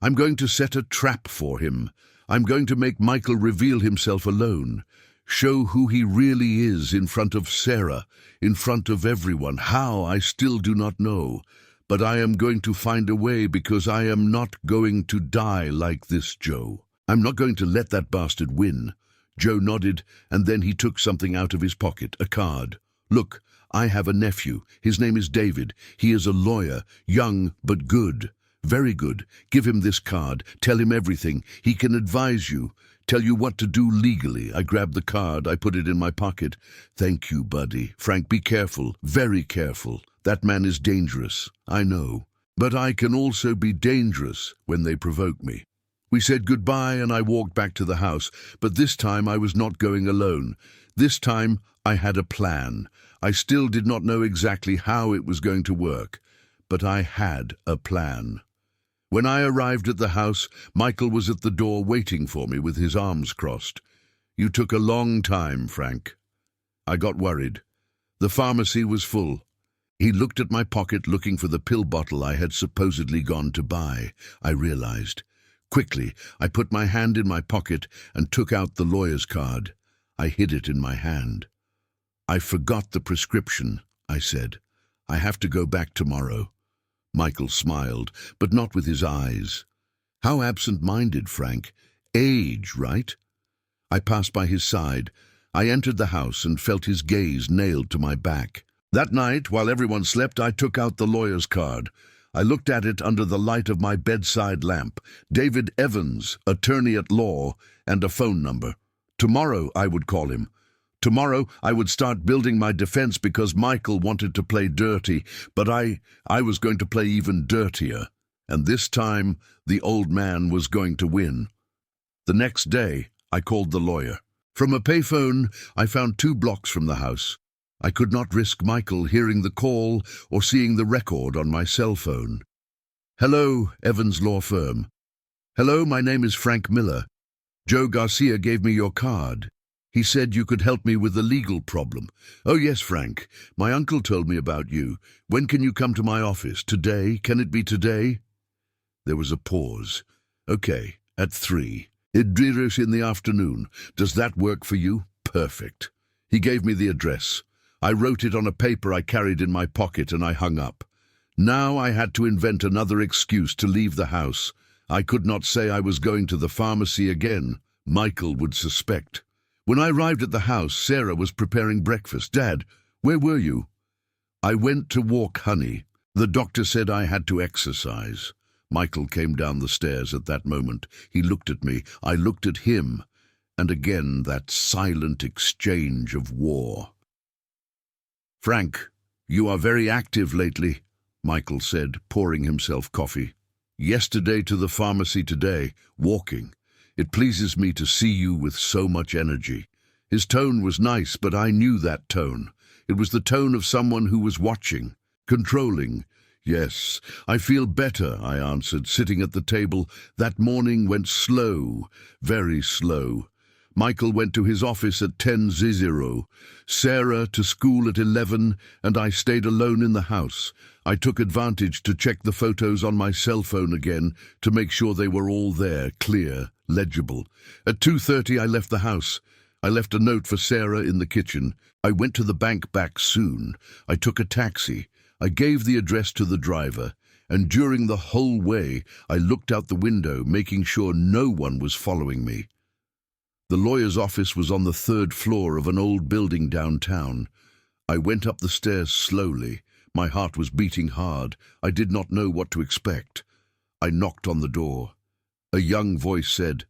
"I'm going to set a trap for him. I'm going to make Michael reveal himself alone. Show who he really is in front of Sarah, in front of everyone. How, I still do not know. But I am going to find a way because I am not going to die like this, Joe. I'm not going to let that bastard win." Joe nodded, and then he took something out of his pocket, a card. "Look, I have a nephew. His name is David. He is a lawyer, young but good. Very good. Give him this card. Tell him everything. He can advise you. Tell you what to do legally." I grabbed the card. I put it in my pocket. "Thank you, buddy. Frank, be careful. Very careful. That man is dangerous. I know. But I can also be dangerous when they provoke me." We said goodbye and I walked back to the house. But this time I was not going alone. This time I had a plan. I still did not know exactly how it was going to work. But I had a plan. When I arrived at the house, Michael was at the door waiting for me with his arms crossed. "You took a long time, Frank." I got worried. The pharmacy was full. He looked at my pocket looking for the pill bottle I had supposedly gone to buy. I realized. Quickly, I put my hand in my pocket and took out the lawyer's card. I hid it in my hand. "I forgot the prescription," I said. "I have to go back tomorrow." Michael smiled, but not with his eyes. "How absent-minded, Frank. Age, right?" I passed by his side. I entered the house and felt his gaze nailed to my back. That night, while everyone slept, I took out the lawyer's card. I looked at it under the light of my bedside lamp. David Evans, attorney at law, and a phone number. Tomorrow I would call him. Tomorrow I would start building my defense because Michael wanted to play dirty, but I was going to play even dirtier. And this time, the old man was going to win. The next day, I called the lawyer. From a payphone, I found 2 blocks from the house. I could not risk Michael hearing the call or seeing the record on my cell phone. "Hello, Evans Law Firm." "Hello, my name is Frank Miller. Joe Garcia gave me your card. He said you could help me with the legal problem." "Oh yes, Frank. My uncle told me about you. When can you come to my office? Today? Can it be today?" There was a pause. "Okay, at 3. Idriros in the afternoon. Does that work for you?" "Perfect." He gave me the address. I wrote it on a paper I carried in my pocket and I hung up. Now I had to invent another excuse to leave the house. I could not say I was going to the pharmacy again. Michael would suspect. When I arrived at the house, Sarah was preparing breakfast. "Dad, where were you?" "I went to walk Honey. The doctor said I had to exercise." Michael came down the stairs at that moment. He looked at me. I looked at him. And again that silent exchange of war. "Frank, you are very active lately," Michael said, pouring himself coffee. "Yesterday to the pharmacy, today, walking. It pleases me to see you with so much energy." His tone was nice, but I knew that tone. It was the tone of someone who was watching, controlling. "Yes, I feel better," I answered, sitting at the table. That morning went slow, very slow. Michael went to his office at 10:00, Sarah to school at 11, and I stayed alone in the house. I took advantage to check the photos on my cell phone again to make sure they were all there, clear, legible. At 2:30 I left the house. I left a note for Sarah in the kitchen. I went to the bank back soon. I took a taxi. I gave the address to the driver, and during the whole way I looked out the window, making sure no one was following me. The lawyer's office was on the 3rd floor of an old building downtown. I went up the stairs slowly. My heart was beating hard. I did not know what to expect. I knocked on the door. A young voice said,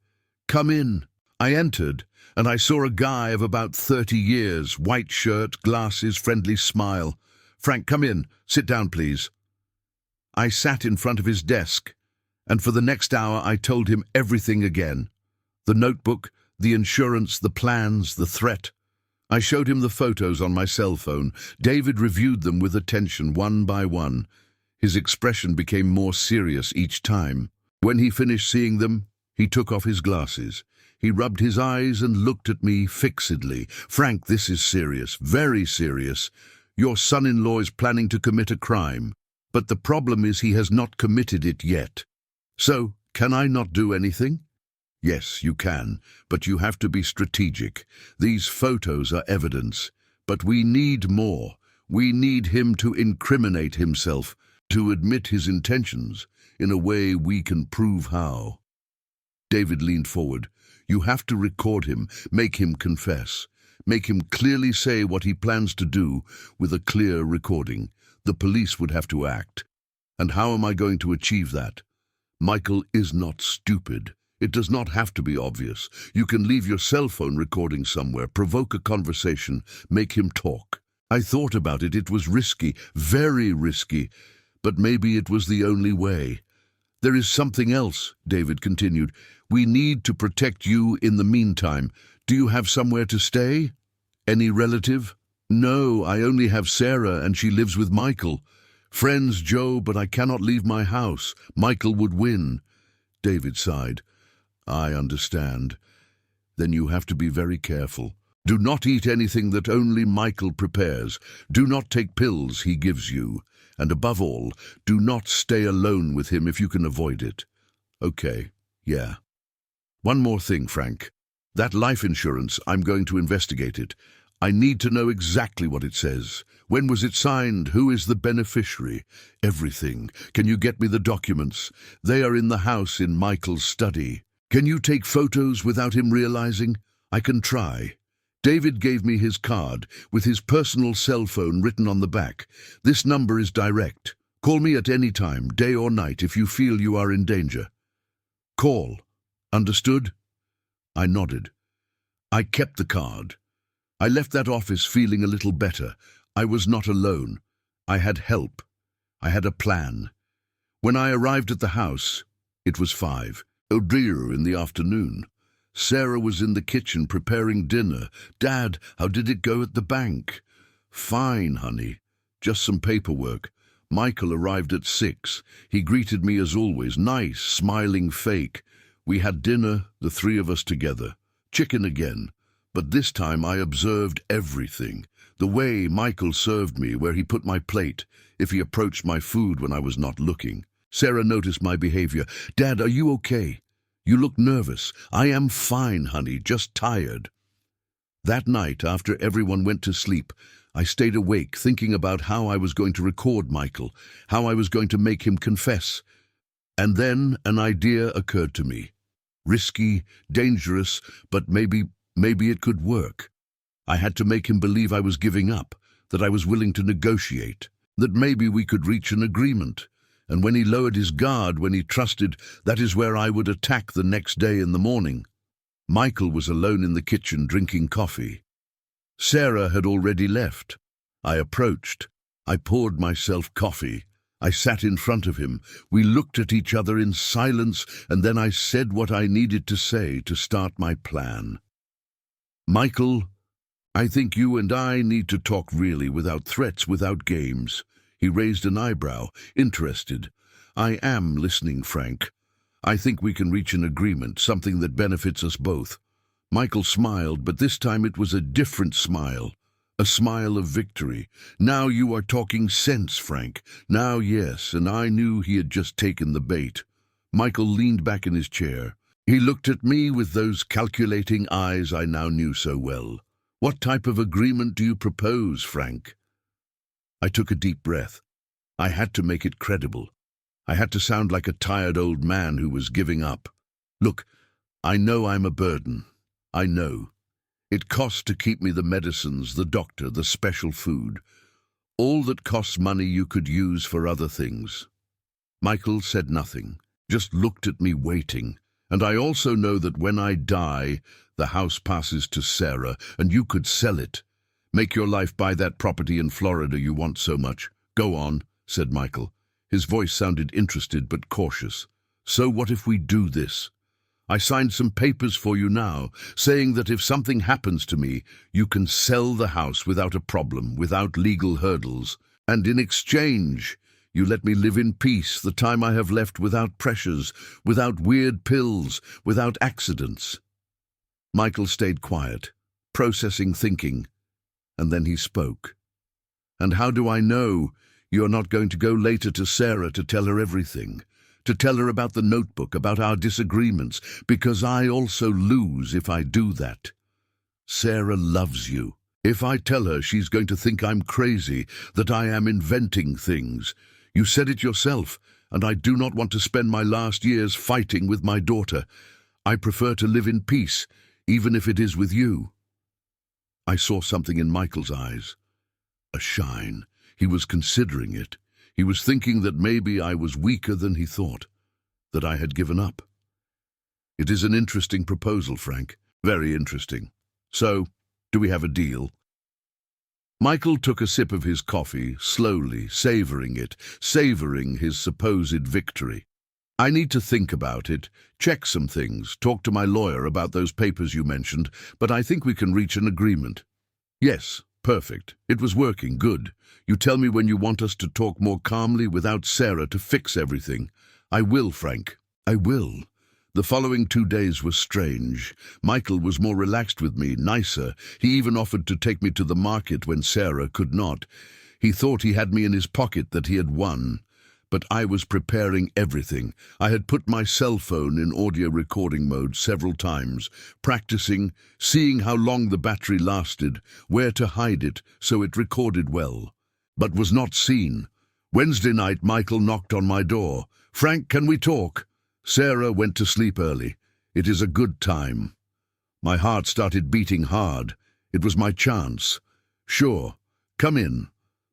"Come in." I entered, and I saw a guy of about 30 years, white shirt, glasses, friendly smile. "Frank, come in. Sit down, please." I sat in front of his desk, and for the next hour I told him everything again. The notebook, the insurance, the plans, the threat. I showed him the photos on my cell phone. David reviewed them with attention, one by one. His expression became more serious each time. When he finished seeing them, he took off his glasses. He rubbed his eyes and looked at me fixedly. "Frank, this is serious, very serious. Your son-in-law is planning to commit a crime, but the problem is he has not committed it yet. So, can I not do anything?" "Yes, you can, but you have to be strategic. These photos are evidence, but we need more. We need him to incriminate himself, to admit his intentions, in a way we can prove how." David leaned forward. "You have to record him, make him confess. Make him clearly say what he plans to do with a clear recording. The police would have to act. And how am I going to achieve that? Michael is not stupid. It does not have to be obvious. You can leave your cell phone recording somewhere, provoke a conversation, make him talk." I thought about it. It was risky, very risky, but maybe it was the only way. "There is something else," David continued. "We need to protect you in the meantime. Do you have somewhere to stay? Any relative?" "No, I only have Sarah, and she lives with Michael. Friends, Joe, but I cannot leave my house. Michael would win." David sighed. "I understand. Then you have to be very careful. Do not eat anything that only Michael prepares. Do not take pills he gives you. And above all, do not stay alone with him if you can avoid it." "Okay, yeah. One more thing, Frank. That life insurance, I'm going to investigate it. I need to know exactly what it says. When was it signed? Who is the beneficiary? Everything. Can you get me the documents? They are in the house in Michael's study. Can you take photos without him realizing? I can try." David gave me his card, with his personal cell phone written on the back. "This number is direct. Call me at any time, day or night, if you feel you are in danger. Call. Understood?" I nodded. I kept the card. I left that office feeling a little better. I was not alone. I had help. I had a plan. When I arrived at the house, it was 5:00 in the afternoon. Sarah was in the kitchen preparing dinner. "Dad, how did it go at the bank?" "Fine, honey. Just some paperwork." Michael arrived at 6. He greeted me as always, nice, smiling fake. We had dinner, the three of us together. Chicken again. But this time I observed everything. The way Michael served me, where he put my plate, if he approached my food when I was not looking. Sarah noticed my behavior. "Dad, are you okay? You look nervous." "I am fine, honey, just tired." That night, after everyone went to sleep, I stayed awake thinking about how I was going to record Michael, how I was going to make him confess. And then an idea occurred to me. Risky, dangerous, but maybe it could work. I had to make him believe I was giving up, that I was willing to negotiate, that maybe we could reach an agreement. And when he lowered his guard, when he trusted, that is where I would attack the next day in the morning. Michael was alone in the kitchen drinking coffee. Sarah had already left. I approached. I poured myself coffee. I sat in front of him. We looked at each other in silence, and then I said what I needed to say to start my plan. "Michael, I think you and I need to talk really, without threats, without games." He raised an eyebrow, interested. "I am listening, Frank. I think we can reach an agreement, something that benefits us both." Michael smiled, but this time it was a different smile. A smile of victory. "Now you are talking sense, Frank. Now, yes," and I knew he had just taken the bait. Michael leaned back in his chair. He looked at me with those calculating eyes I now knew so well. "What type of agreement do you propose, Frank?" I took a deep breath. I had to make it credible. I had to sound like a tired old man who was giving up. "Look, I know I'm a burden. I know. It costs to keep me the medicines, the doctor, the special food. All that costs money you could use for other things." Michael said nothing, just looked at me waiting. And I also know that when I die, the house passes to Sarah, and you could sell it. Make your life buy that property in Florida you want so much. Go on, said Michael. His voice sounded interested but cautious. So what if we do this? I signed some papers for you now, saying that if something happens to me, you can sell the house without a problem, without legal hurdles. And in exchange, you let me live in peace the time I have left without pressures, without weird pills, without accidents. Michael stayed quiet, processing thinking, and then he spoke. And how do I know you are not going to go later to Sarah to tell her everything? To tell her about the notebook, about our disagreements, because I also lose if I do that. Sarah loves you. If I tell her, she's going to think I'm crazy, that I am inventing things. You said it yourself, and I do not want to spend my last years fighting with my daughter. I prefer to live in peace, even if it is with you. I saw something in Michael's eyes. A shine. He was considering it. He was thinking that maybe I was weaker than he thought, that I had given up. It is an interesting proposal, Frank. Very interesting. So, do we have a deal? Michael took a sip of his coffee, slowly, savoring it, savoring his supposed victory. I need to think about it, check some things, talk to my lawyer about those papers you mentioned, but I think we can reach an agreement. Yes, perfect. It was working, good. You tell me when you want us to talk more calmly without Sarah to fix everything. I will, Frank. I will. The following 2 days were strange. Michael was more relaxed with me, nicer. He even offered to take me to the market when Sarah could not. He thought he had me in his pocket, that he had won. But I was preparing everything. I had put my cell phone in audio recording mode several times, practicing, seeing how long the battery lasted, where to hide it so it recorded well. But was not seen. Wednesday night, Michael knocked on my door. "Frank, can we talk?" Sarah went to sleep early. It is a good time. My heart started beating hard. It was my chance. "Sure. Come in."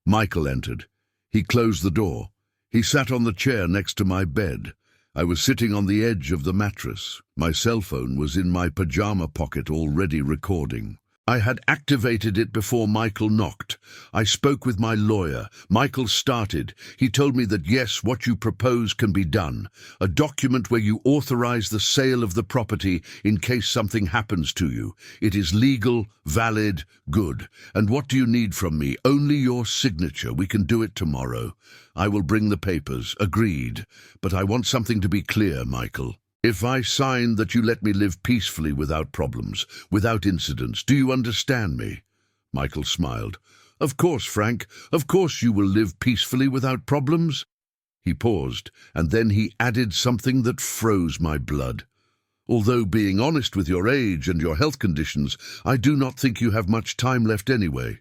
Michael entered. He closed the door. He sat on the chair next to my bed. I was sitting on the edge of the mattress. My cell phone was in my pajama pocket, already recording. I had activated it before Michael knocked. I spoke with my lawyer. Michael started. He told me that yes, what you propose can be done. A document where you authorize the sale of the property in case something happens to you. It is legal, valid, good. And what do you need from me? Only your signature. We can do it tomorrow. I will bring the papers. Agreed. But I want something to be clear, Michael. If I sign that you let me live peacefully without problems, without incidents, do you understand me? Michael smiled. Of course, Frank. Of course you will live peacefully without problems. He paused, and then he added something that froze my blood. Although, being honest with your age and your health conditions, I do not think you have much time left anyway.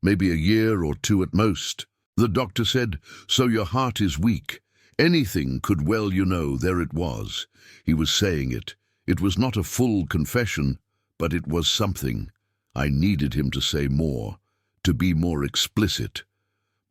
Maybe a year or 2 at most. The doctor said, so your heart is weak. Anything could, well, there it was. He was saying it. It was not a full confession, but it was something. I needed him to say more, to be more explicit.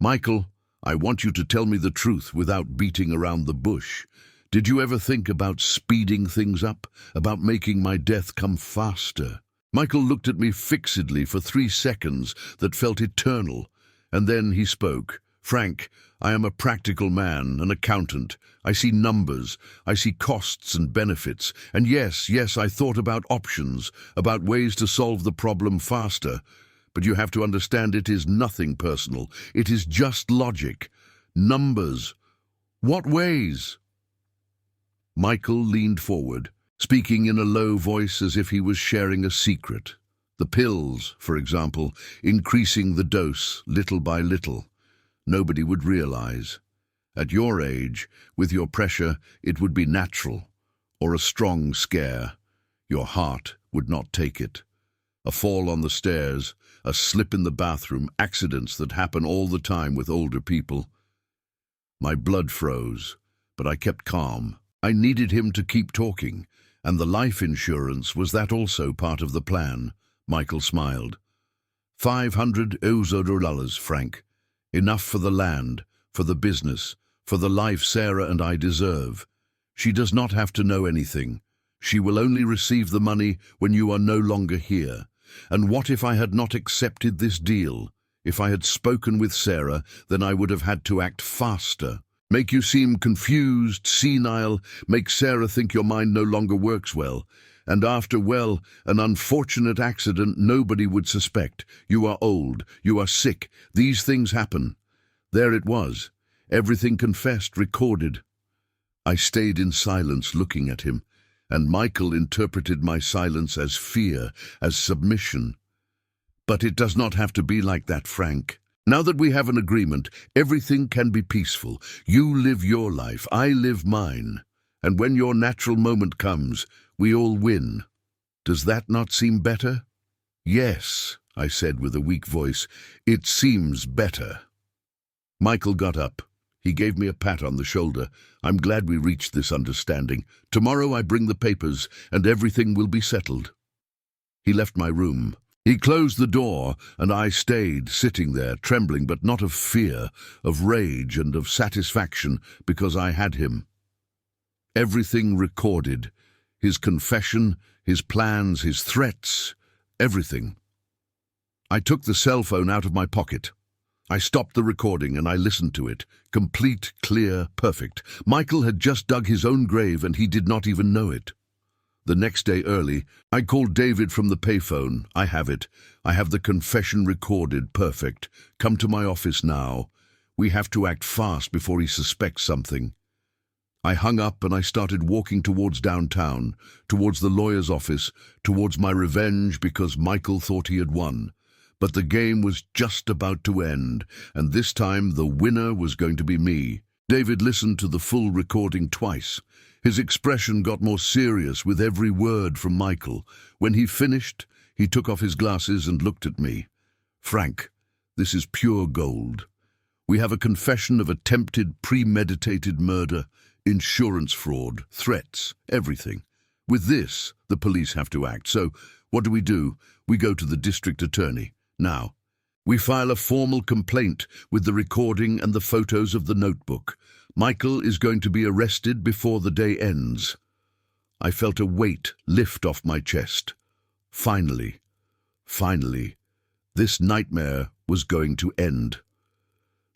Michael, I want you to tell me the truth without beating around the bush. Did you ever think about speeding things up, about making my death come faster? Michael looked at me fixedly for 3 seconds that felt eternal, and then he spoke. Frank, I am a practical man, an accountant. I see numbers, I see costs and benefits. And yes, I thought about options, about ways to solve the problem faster. But you have to understand it is nothing personal. It is just logic. Numbers. What ways? Michael leaned forward, speaking in a low voice as if he was sharing a secret. The pills, for example, increasing the dose little by little. Nobody would realize. At your age, with your pressure, it would be natural, or a strong scare. Your heart would not take it. A fall on the stairs, a slip in the bathroom, accidents that happen all the time with older people. My blood froze, but I kept calm. I needed him to keep talking, and the life insurance, was that also part of the plan? Michael smiled. $500,000, Frank. Enough for the land, for the business, for the life Sarah and I deserve. She does not have to know anything. She will only receive the money when you are no longer here. And what if I had not accepted this deal? If I had spoken with Sarah, then I would have had to act faster. Make you seem confused, senile, make Sarah think your mind no longer works well. And after, well, an unfortunate accident nobody would suspect. You are old, you are sick, these things happen. There it was, everything confessed, recorded. I stayed in silence looking at him, and Michael interpreted my silence as fear, as submission. But it does not have to be like that, Frank. Now that we have an agreement, everything can be peaceful. You live your life, I live mine. And when your natural moment comes, we all win. Does that not seem better? Yes, I said with a weak voice. It seems better. Michael got up. He gave me a pat on the shoulder. I'm glad we reached this understanding. Tomorrow I bring the papers, and everything will be settled. He left my room. He closed the door, and I stayed, sitting there, trembling, but not of fear, of rage and of satisfaction, because I had him. Everything recorded. His confession, his plans, his threats, everything. I took the cell phone out of my pocket. I stopped the recording and I listened to it. Complete, clear, perfect. Michael had just dug his own grave and he did not even know it. The next day early, I called David from the payphone. I have it. I have the confession recorded. Perfect. Come to my office now. We have to act fast before he suspects something. I hung up and I started walking towards downtown, towards the lawyer's office, towards my revenge because Michael thought he had won. But the game was just about to end, and this time the winner was going to be me. David listened to the full recording twice. His expression got more serious with every word from Michael. When he finished, he took off his glasses and looked at me. Frank, this is pure gold. We have a confession of attempted premeditated murder, insurance fraud, threats, everything. With this, the police have to act. So, what do? We go to the district attorney. Now, we file a formal complaint with the recording and the photos of the notebook. Michael is going to be arrested before the day ends. I felt a weight lift off my chest. Finally, this nightmare was going to end.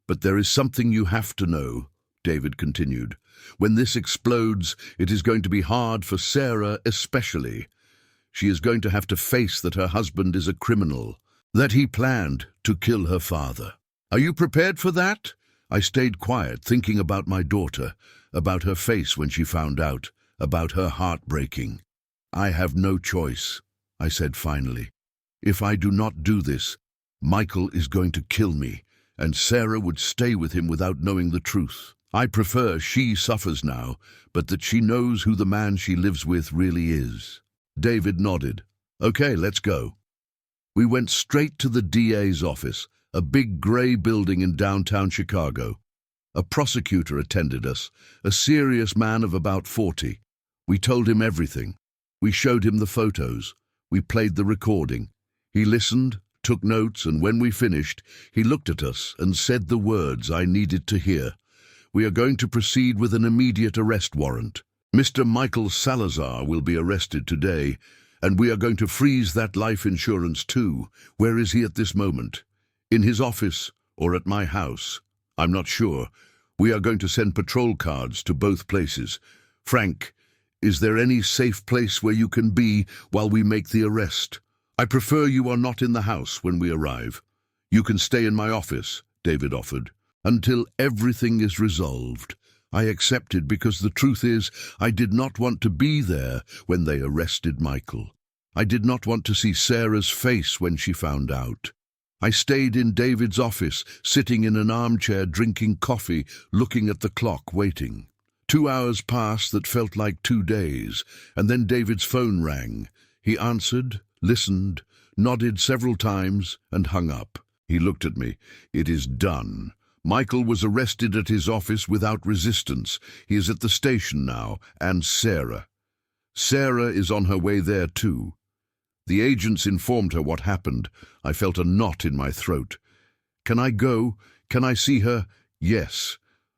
But there is something you have to know, David continued. When this explodes, it is going to be hard for Sarah especially. She is going to have to face that her husband is a criminal, that he planned to kill her father. Are you prepared for that? I stayed quiet, thinking about my daughter, about her face when she found out, about her heart breaking. I have no choice, I said finally. If I do not do this, Michael is going to kill me, and Sarah would stay with him without knowing the truth. I prefer she suffers now, but that she knows who the man she lives with really is. David nodded. Okay, let's go. We went straight to the DA's office, a big grey building in downtown Chicago. A prosecutor attended us, a serious man of about 40. We told him everything. We showed him the photos. We played the recording. He listened, took notes, and when we finished, he looked at us and said the words I needed to hear. We are going to proceed with an immediate arrest warrant. Mr. Michael Salazar will be arrested today, and we are going to freeze that life insurance too. Where is he at this moment? In his office or at my house? I'm not sure. We are going to send patrol cars to both places. Frank, is there any safe place where you can be while we make the arrest? I prefer you are not in the house when we arrive. You can stay in my office, David offered, until everything is resolved. I accepted because the truth is, I did not want to be there when they arrested Michael. I did not want to see Sarah's face when she found out. I stayed in David's office, sitting in an armchair drinking coffee, looking at the clock, waiting. 2 hours passed that felt like 2 days, and then David's phone rang. He answered, listened, nodded several times, and hung up. He looked at me. It is done. Michael was arrested at his office without resistance. He is at the station now, and Sarah. Sarah is on her way there too. The agents informed her what happened. I felt a knot in my throat. Can I go? Can I see her? Yes.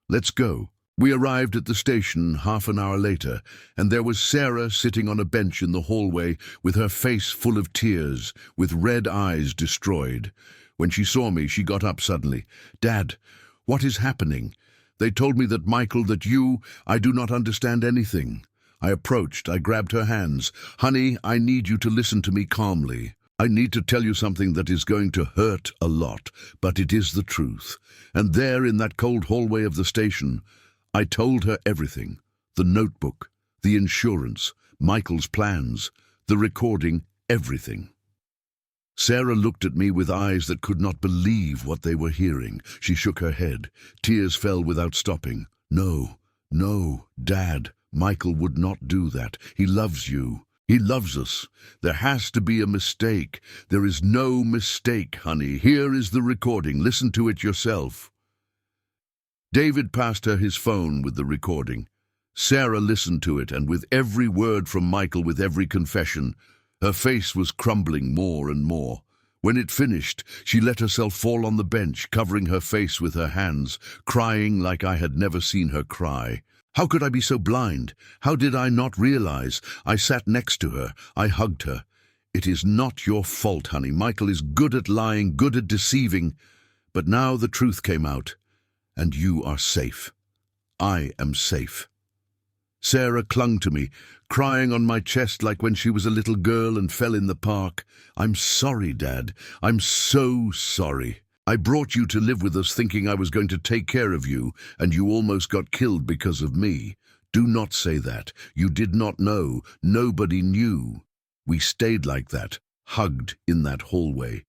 Let's go. We arrived at the station half an hour later, and there was Sarah sitting on a bench in the hallway with her face full of tears, with red eyes destroyed. When she saw me, she got up suddenly. "Dad, what is happening? They told me that Michael, that you, I do not understand anything." I approached, I grabbed her hands. "Honey, I need you to listen to me calmly. I need to tell you something that is going to hurt a lot, but it is the truth." And there in that cold hallway of the station, I told her everything. The notebook, the insurance, Michael's plans, the recording, everything. Sarah looked at me with eyes that could not believe what they were hearing. She shook her head. Tears fell without stopping. "No, no, Dad, Michael would not do that. He loves you. He loves us. There has to be a mistake. There is no mistake, honey. Here is the recording. Listen to it yourself." David passed her his phone with the recording. Sarah listened to it, and with every word from Michael, with every confession, her face was crumbling more and more. When it finished, she let herself fall on the bench, covering her face with her hands, crying like I had never seen her cry. How could I be so blind? How did I not realize? I sat next to her. I hugged her. "It is not your fault, honey. Michael is good at lying, good at deceiving. But now the truth came out, and you are safe. I am safe." Sarah clung to me, crying on my chest like when she was a little girl and fell in the park. "I'm sorry, Dad. I'm so sorry. I brought you to live with us thinking I was going to take care of you, and you almost got killed because of me. Do not say that. You did not know. Nobody knew." We stayed like that, hugged in that hallway.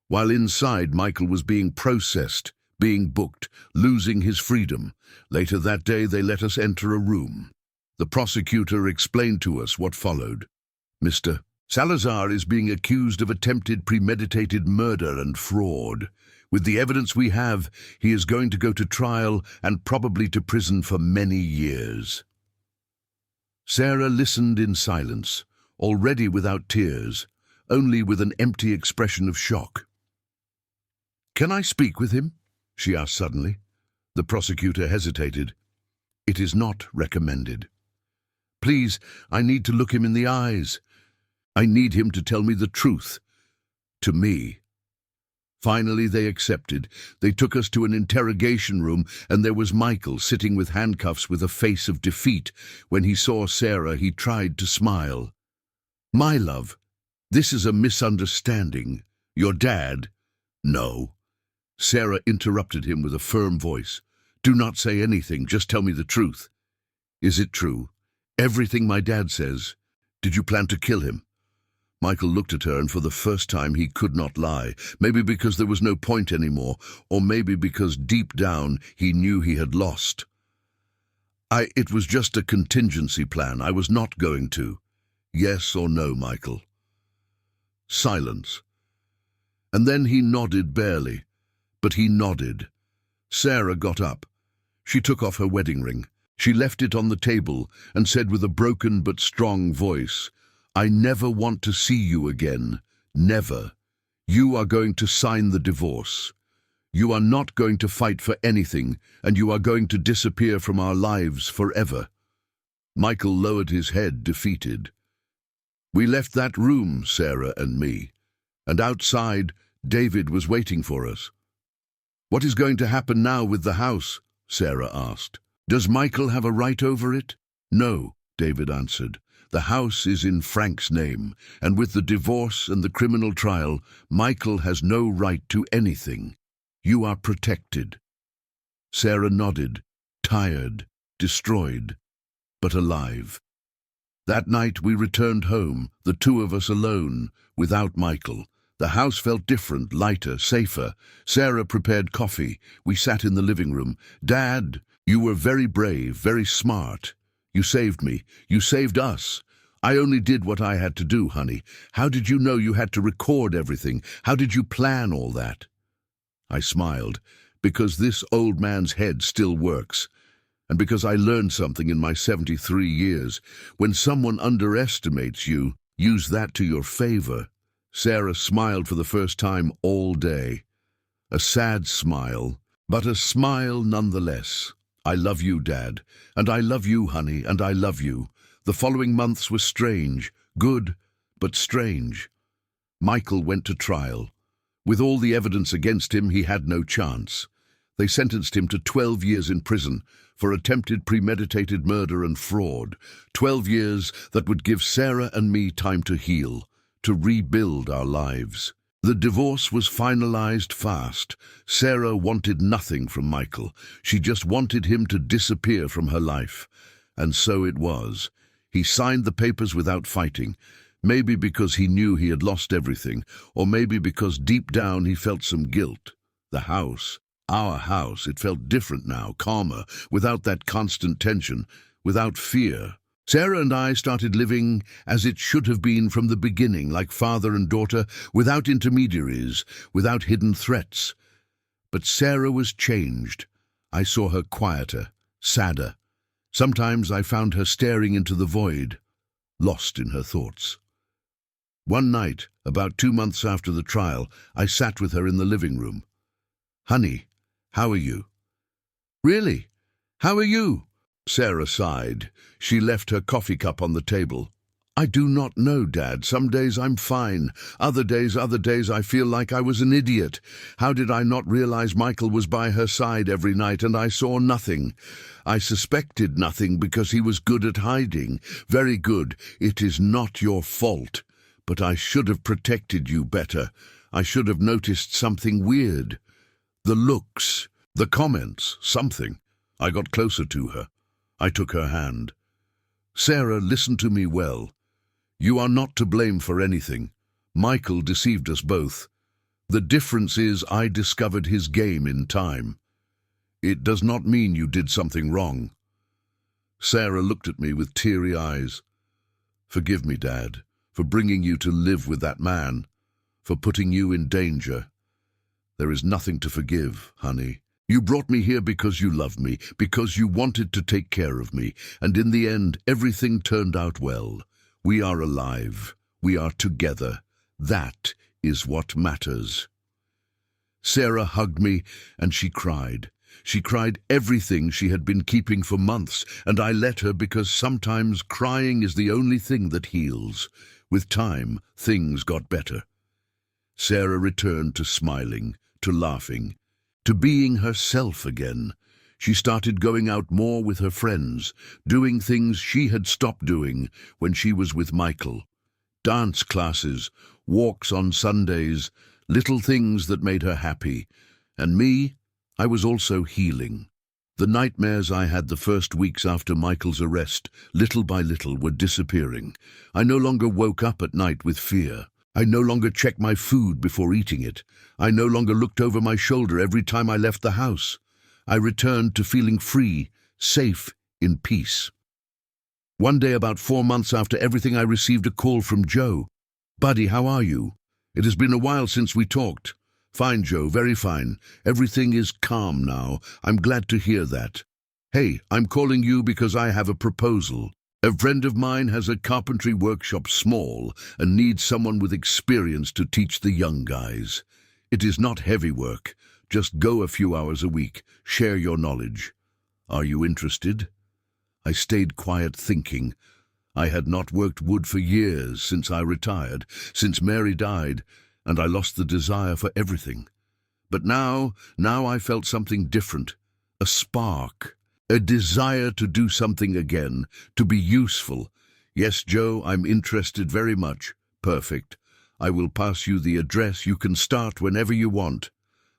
While inside, Michael was being processed, being booked, losing his freedom. Later that day, they let us enter a room. The prosecutor explained to us what followed. "Mr. Salazar is being accused of attempted premeditated murder and fraud. With the evidence we have, he is going to go to trial and probably to prison for many years." Sarah listened in silence, already without tears, only with an empty expression of shock. "Can I speak with him?" she asked suddenly. The prosecutor hesitated. "It is not recommended. Please, I need to look him in the eyes. I need him to tell me the truth. To me." Finally, they accepted. They took us to an interrogation room, and there was Michael sitting with handcuffs with a face of defeat. When he saw Sarah, he tried to smile. "My love, this is a misunderstanding. Your dad—" "No." Sarah interrupted him with a firm voice. "Do not say anything, just tell me the truth. Is it true? Everything my dad says? Did you plan to kill him?" Michael looked at her, and for the first time he could not lie. Maybe because there was no point anymore, or maybe because deep down he knew he had lost. It was just a contingency plan. I was not going to." "Yes or no, Michael?" Silence. And then he nodded barely, but he nodded. Sarah got up. She took off her wedding ring. She left it on the table and said with a broken but strong voice, "I never want to see you again. Never. You are going to sign the divorce. You are not going to fight for anything, and you are going to disappear from our lives forever." Michael lowered his head, defeated. We left that room, Sarah and me, and outside, David was waiting for us. "What is going to happen now with the house?" Sarah asked. "Does Michael have a right over it?" "No," David answered. "The house is in Frank's name, and with the divorce and the criminal trial, Michael has no right to anything. You are protected." Sarah nodded, tired, destroyed, but alive. That night we returned home, the two of us alone, without Michael. The house felt different, lighter, safer. Sarah prepared coffee. We sat in the living room. "Dad, you were very brave, very smart. You saved me. You saved us. I only did what I had to do, honey. How did you know you had to record everything? How did you plan all that?" I smiled, because this old man's head still works, and because I learned something in my 73 years. When someone underestimates you, use that to your favor. Sarah smiled for the first time all day. A sad smile, but a smile nonetheless. I love you, Dad, and I love you, honey, and I love you. The following months were strange, good, but strange. Michael went to trial. With all the evidence against him, he had no chance. They sentenced him to 12 years in prison for attempted premeditated murder and fraud. 12 years that would give Sarah and me time to heal, to rebuild our lives. The divorce was finalized fast. Sarah wanted nothing from Michael. She just wanted him to disappear from her life. And so it was. He signed the papers without fighting. Maybe because he knew he had lost everything, or maybe because deep down he felt some guilt. The house, our house, it felt different now, calmer, without that constant tension, without fear. Sarah and I started living as it should have been from the beginning, like father and daughter, without intermediaries, without hidden threats. But Sarah was changed. I saw her quieter, sadder. Sometimes I found her staring into the void, lost in her thoughts. One night, about 2 months after the trial, I sat with her in the living room. "Honey, how are you?" "Really? How are you?" Sarah sighed. She left her coffee cup on the table. "I do not know, Dad. Some days I'm fine. Other days I feel like I was an idiot. How did I not realize Michael was by her side every night and I saw nothing? I suspected nothing because he was good at hiding. Very good. It is not your fault. But I should have protected you better. I should have noticed something weird. The looks, the comments, something." I got closer to her. I took her hand. "Sarah, listen to me well. You are not to blame for anything. Michael deceived us both. The difference is I discovered his game in time. It does not mean you did something wrong." Sarah looked at me with teary eyes. "Forgive me, Dad, for bringing you to live with that man, for putting you in danger. There is nothing to forgive, honey. You brought me here because you loved me, because you wanted to take care of me, and in the end, everything turned out well. We are alive. We are together. That is what matters." Sarah hugged me, and she cried. She cried everything she had been keeping for months, and I let her because sometimes crying is the only thing that heals. With time, things got better. Sarah returned to smiling, to laughing, to being herself again. She started going out more with her friends, doing things she had stopped doing when she was with Michael. Dance classes, walks on Sundays, little things that made her happy. And me, I was also healing. The nightmares I had the first weeks after Michael's arrest, little by little, were disappearing. I no longer woke up at night with fear. I no longer checked my food before eating it. I no longer looked over my shoulder every time I left the house. I returned to feeling free, safe, in peace. One day, about 4 months after everything, I received a call from Joe. "Buddy, how are you? It has been a while since we talked." "Fine, Joe, very fine. Everything is calm now. I'm glad to hear that. Hey, I'm calling you because I have a proposal. A friend of mine has a carpentry workshop, small, and needs someone with experience to teach the young guys. It is not heavy work. Just go a few hours a week. Share your knowledge. Are you interested?" I stayed quiet, thinking. I had not worked wood for years, since I retired, since Mary died, and I lost the desire for everything. But now I felt something different, a spark, a desire to do something again, to be useful. "Yes, Joe, I'm interested very much." "Perfect. I will pass you the address. You can start whenever you want."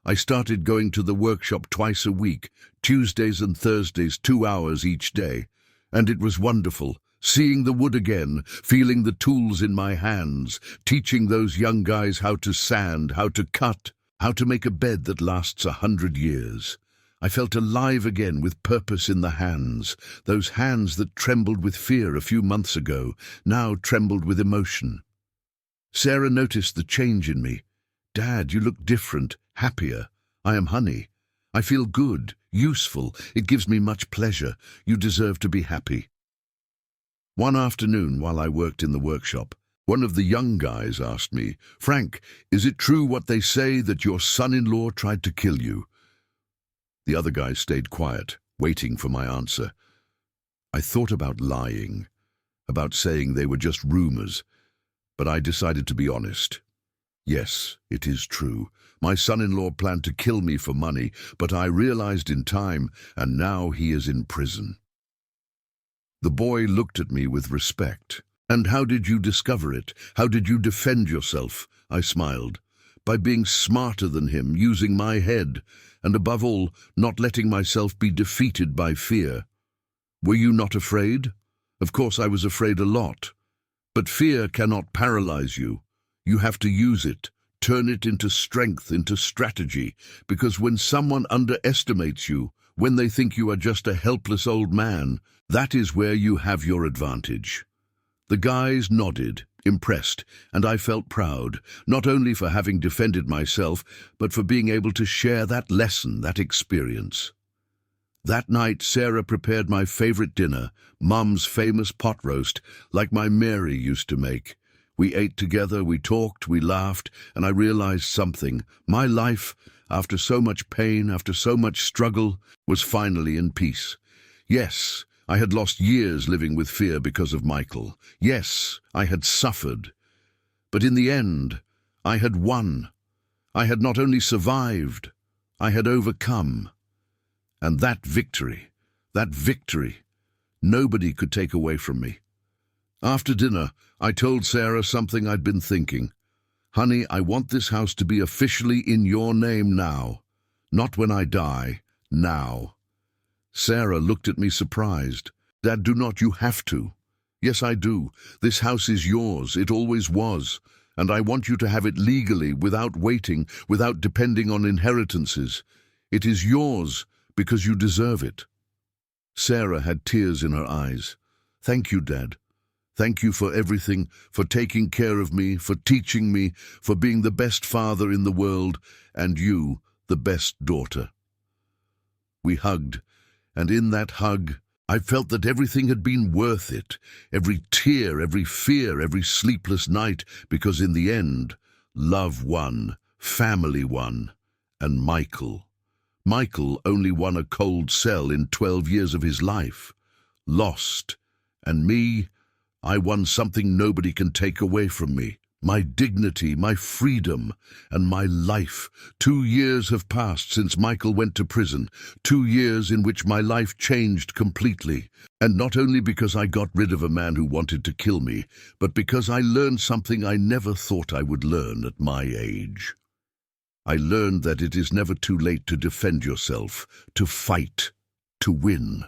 I started going to the workshop twice a week, Tuesdays and Thursdays, 2 hours each day. And it was wonderful. Seeing the wood again, feeling the tools in my hands, teaching those young guys how to sand, how to cut, how to make a bed that lasts 100 years. I felt alive again, with purpose in the hands. Those hands that trembled with fear a few months ago, now trembled with emotion. Sarah noticed the change in me. "Dad, you look different, happier. I am honey. I feel good, useful. It gives me much pleasure. You deserve to be happy." One afternoon, while I worked in the workshop, one of the young guys asked me, "Frank, is it true what they say that your son-in-law tried to kill you?" The other guy stayed quiet. waiting for my answer. I thought about lying, about saying they were just rumors, but I decided to be honest. Yes, it is true. My son-in-law planned to kill me for money, but I realized in time, and now he is in prison. The boy looked at me with respect. And how did you discover it? How did you defend yourself? I smiled. By being smarter than him, using my head, and above all, not letting myself be defeated by fear. Were you not afraid? Of course I was afraid a lot. But fear cannot paralyze you. You have to use it, turn it into strength, into strategy, because when someone underestimates you, when they think you are just a helpless old man, that is where you have your advantage. The guys nodded, impressed, and I felt proud, not only for having defended myself, but for being able to share that lesson, that experience. That night, Sarah prepared my favorite dinner, Mum's famous pot roast, like my Mary used to make. We ate together, we talked, we laughed, and I realized something. My life, after so much pain, after so much struggle, was finally in peace. Yes, I had lost years living with fear because of Michael. Yes, I had suffered. But in the end, I had won. I had not only survived, I had overcome. And that victory, nobody could take away from me. After dinner, I told Sarah something I'd been thinking. Honey, I want this house to be officially in your name now. Not when I die, now. Sarah looked at me surprised. Dad, do not you have to? Yes, I do. This house is yours. It always was. And I want you to have it legally, without waiting, without depending on inheritances. It is yours because you deserve it. Sarah had tears in her eyes. Thank you, Dad. Thank you for everything, for taking care of me, for teaching me, for being the best father in the world, and you, the best daughter. We hugged, and in that hug, I felt that everything had been worth it, every tear, every fear, every sleepless night, because in the end, love won, family won, and Michael. Michael only won a cold cell in 12 years of his life. Lost. And me, I won something nobody can take away from me. My dignity, my freedom, and my life. 2 years have passed since Michael went to prison. 2 years in which my life changed completely. And not only because I got rid of a man who wanted to kill me, but because I learned something I never thought I would learn at my age. I learned that it is never too late to defend yourself, to fight, to win.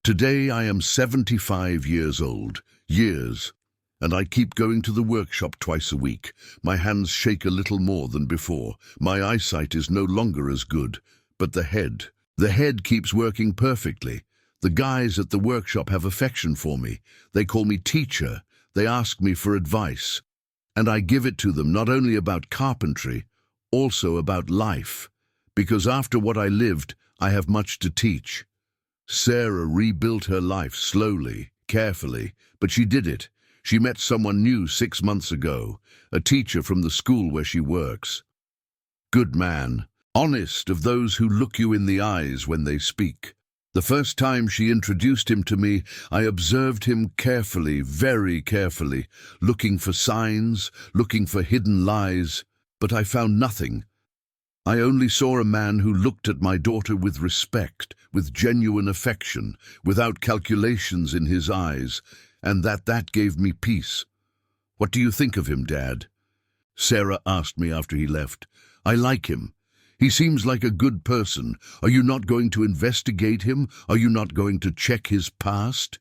Today I am 75 years old. Years. And I keep going to the workshop twice a week. My hands shake a little more than before. My eyesight is no longer as good. But the head keeps working perfectly. The guys at the workshop have affection for me. They call me teacher. They ask me for advice. And I give it to them not only about carpentry, also about life. Because after what I lived, I have much to teach. Sarah rebuilt her life slowly, carefully, but she did it. She met someone new 6 months ago, a teacher from the school where she works. Good man, honest, of those who look you in the eyes when they speak. The first time she introduced him to me, I observed him carefully, very carefully, looking for signs, looking for hidden lies, but I found nothing. I only saw a man who looked at my daughter with respect, with genuine affection, without calculations in his eyes, and that gave me peace. What do you think of him, Dad? Sarah asked me after he left. I like him. He seems like a good person. Are you not going to investigate him? Are you not going to check his past?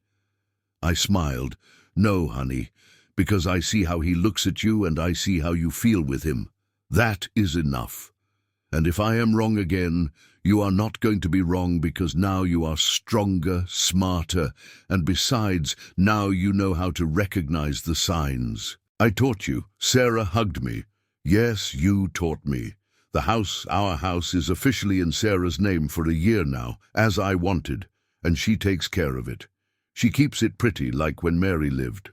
I smiled. No, honey, because I see how he looks at you and I see how you feel with him. That is enough. And if I am wrong again, you are not going to be wrong because now you are stronger, smarter, and besides, now you know how to recognize the signs. I taught you. Sarah hugged me. Yes, you taught me. The house, our house, is officially in Sarah's name for a year now, as I wanted, and she takes care of it. She keeps it pretty, like when Mary lived.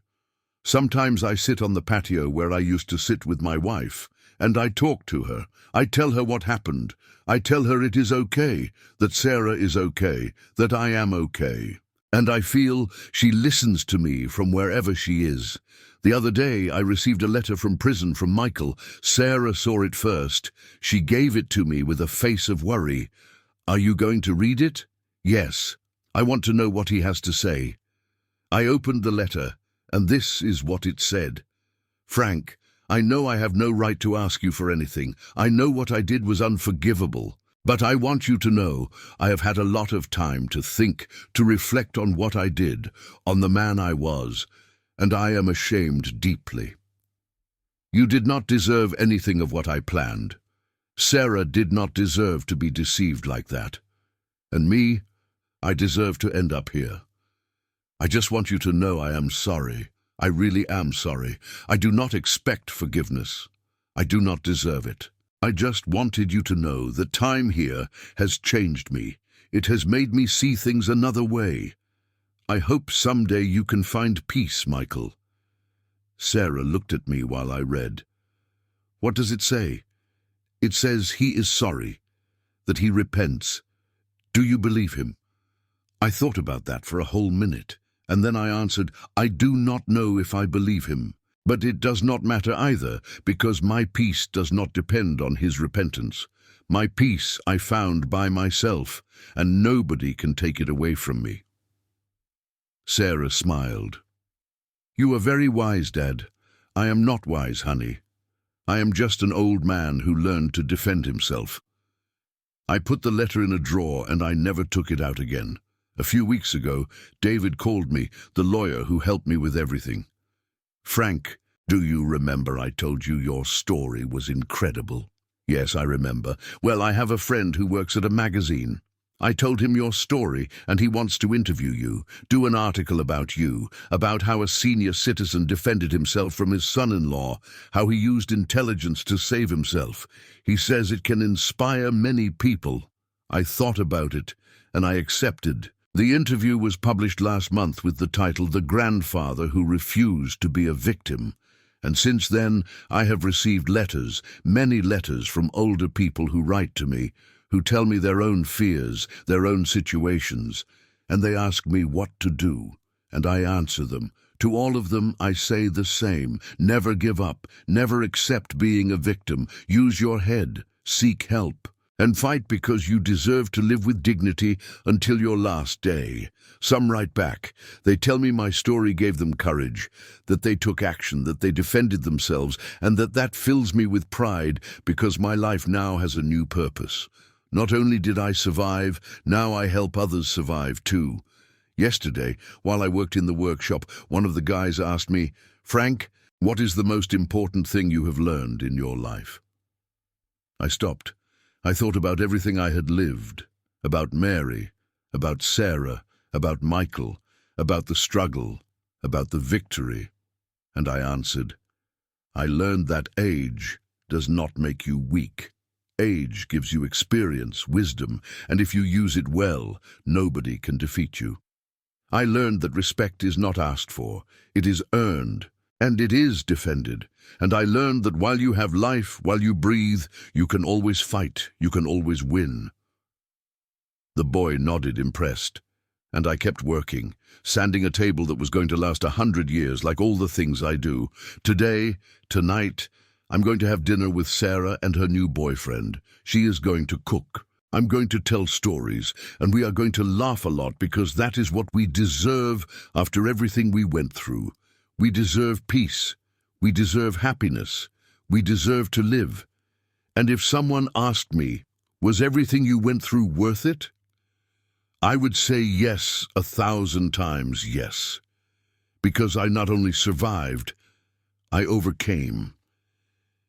Sometimes I sit on the patio where I used to sit with my wife, and I talk to her. I tell her what happened. I tell her it is okay, that Sarah is okay, that I am okay. And I feel she listens to me from wherever she is. The other day I received a letter from prison from Michael. Sarah saw it first. She gave it to me with a face of worry. Are you going to read it? Yes. I want to know what he has to say. I opened the letter, and this is what it said. Frank, I know I have no right to ask you for anything. I know what I did was unforgivable. But I want you to know I have had a lot of time to think, to reflect on what I did, on the man I was, and I am ashamed deeply. You did not deserve anything of what I planned. Sarah did not deserve to be deceived like that. And me, I deserve to end up here. I just want you to know I am sorry. I really am sorry. I do not expect forgiveness. I do not deserve it. I just wanted you to know that time here has changed me. It has made me see things another way. I hope someday you can find peace, Michael. Sarah looked at me while I read. What does it say? It says he is sorry, that he repents. Do you believe him? I thought about that for a whole minute, and then I answered, I do not know if I believe him. But it does not matter either, because my peace does not depend on his repentance. My peace I found by myself, and nobody can take it away from me. Sarah smiled. You are very wise, Dad. I am not wise, honey. I am just an old man who learned to defend himself. I put the letter in a drawer and I never took it out again. A few weeks ago, David called me, the lawyer who helped me with everything. Frank, do you remember I told you your story was incredible? Yes, I remember. Well, I have a friend who works at a magazine. I told him your story, and he wants to interview you, do an article about you, about how a senior citizen defended himself from his son-in-law, how he used intelligence to save himself. He says it can inspire many people. I thought about it, and I accepted. The interview was published last month with the title The Grandfather Who Refused to Be a Victim. And since then, I have received letters, many letters from older people who write to me, who tell me their own fears, their own situations, and they ask me what to do, and I answer them. To all of them, I say the same. Never give up, never accept being a victim. Use your head, seek help, and fight because you deserve to live with dignity until your last day. Some write back. They tell me my story gave them courage, that they took action, that they defended themselves, and that fills me with pride because my life now has a new purpose. Not only did I survive, now I help others survive too. Yesterday, while I worked in the workshop, one of the guys asked me, Frank, what is the most important thing you have learned in your life? I stopped. I thought about everything I had lived, about Mary, about Sarah, about Michael, about the struggle, about the victory, and I answered, I learned that age does not make you weak. Age gives you experience, wisdom, and if you use it well, nobody can defeat you. I learned that respect is not asked for, it is earned, and it is defended. And I learned that while you have life, while you breathe, you can always fight, you can always win. The boy nodded, impressed, and I kept working, sanding a table that was going to last 100 years, like all the things I do. Today, tonight, I'm going to have dinner with Sarah and her new boyfriend. She is going to cook. I'm going to tell stories, and we are going to laugh a lot because that is what we deserve after everything we went through. We deserve peace. We deserve happiness. We deserve to live. And if someone asked me, was everything you went through worth it? I would say yes, 1,000 times yes. Because I not only survived, I overcame.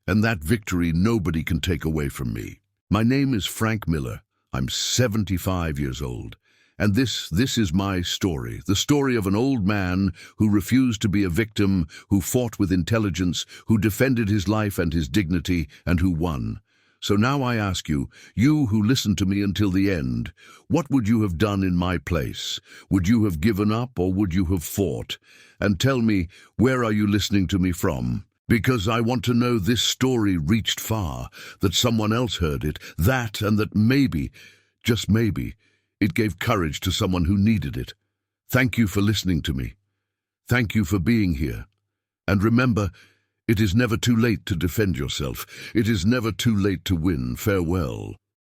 And that victory nobody can take away from me. My name is Frank Miller. I'm 75 years old. And this is my story, the story of an old man who refused to be a victim, who fought with intelligence, who defended his life and his dignity, and who won. So now I ask you, you who listened to me until the end, what would you have done in my place? Would you have given up or would you have fought? And tell me, where are you listening to me from? Because I want to know this story reached far, that someone else heard it, and that maybe, just maybe, it gave courage to someone who needed it. Thank you for listening to me. Thank you for being here. And remember, it is never too late to defend yourself. It is never too late to win. Farewell.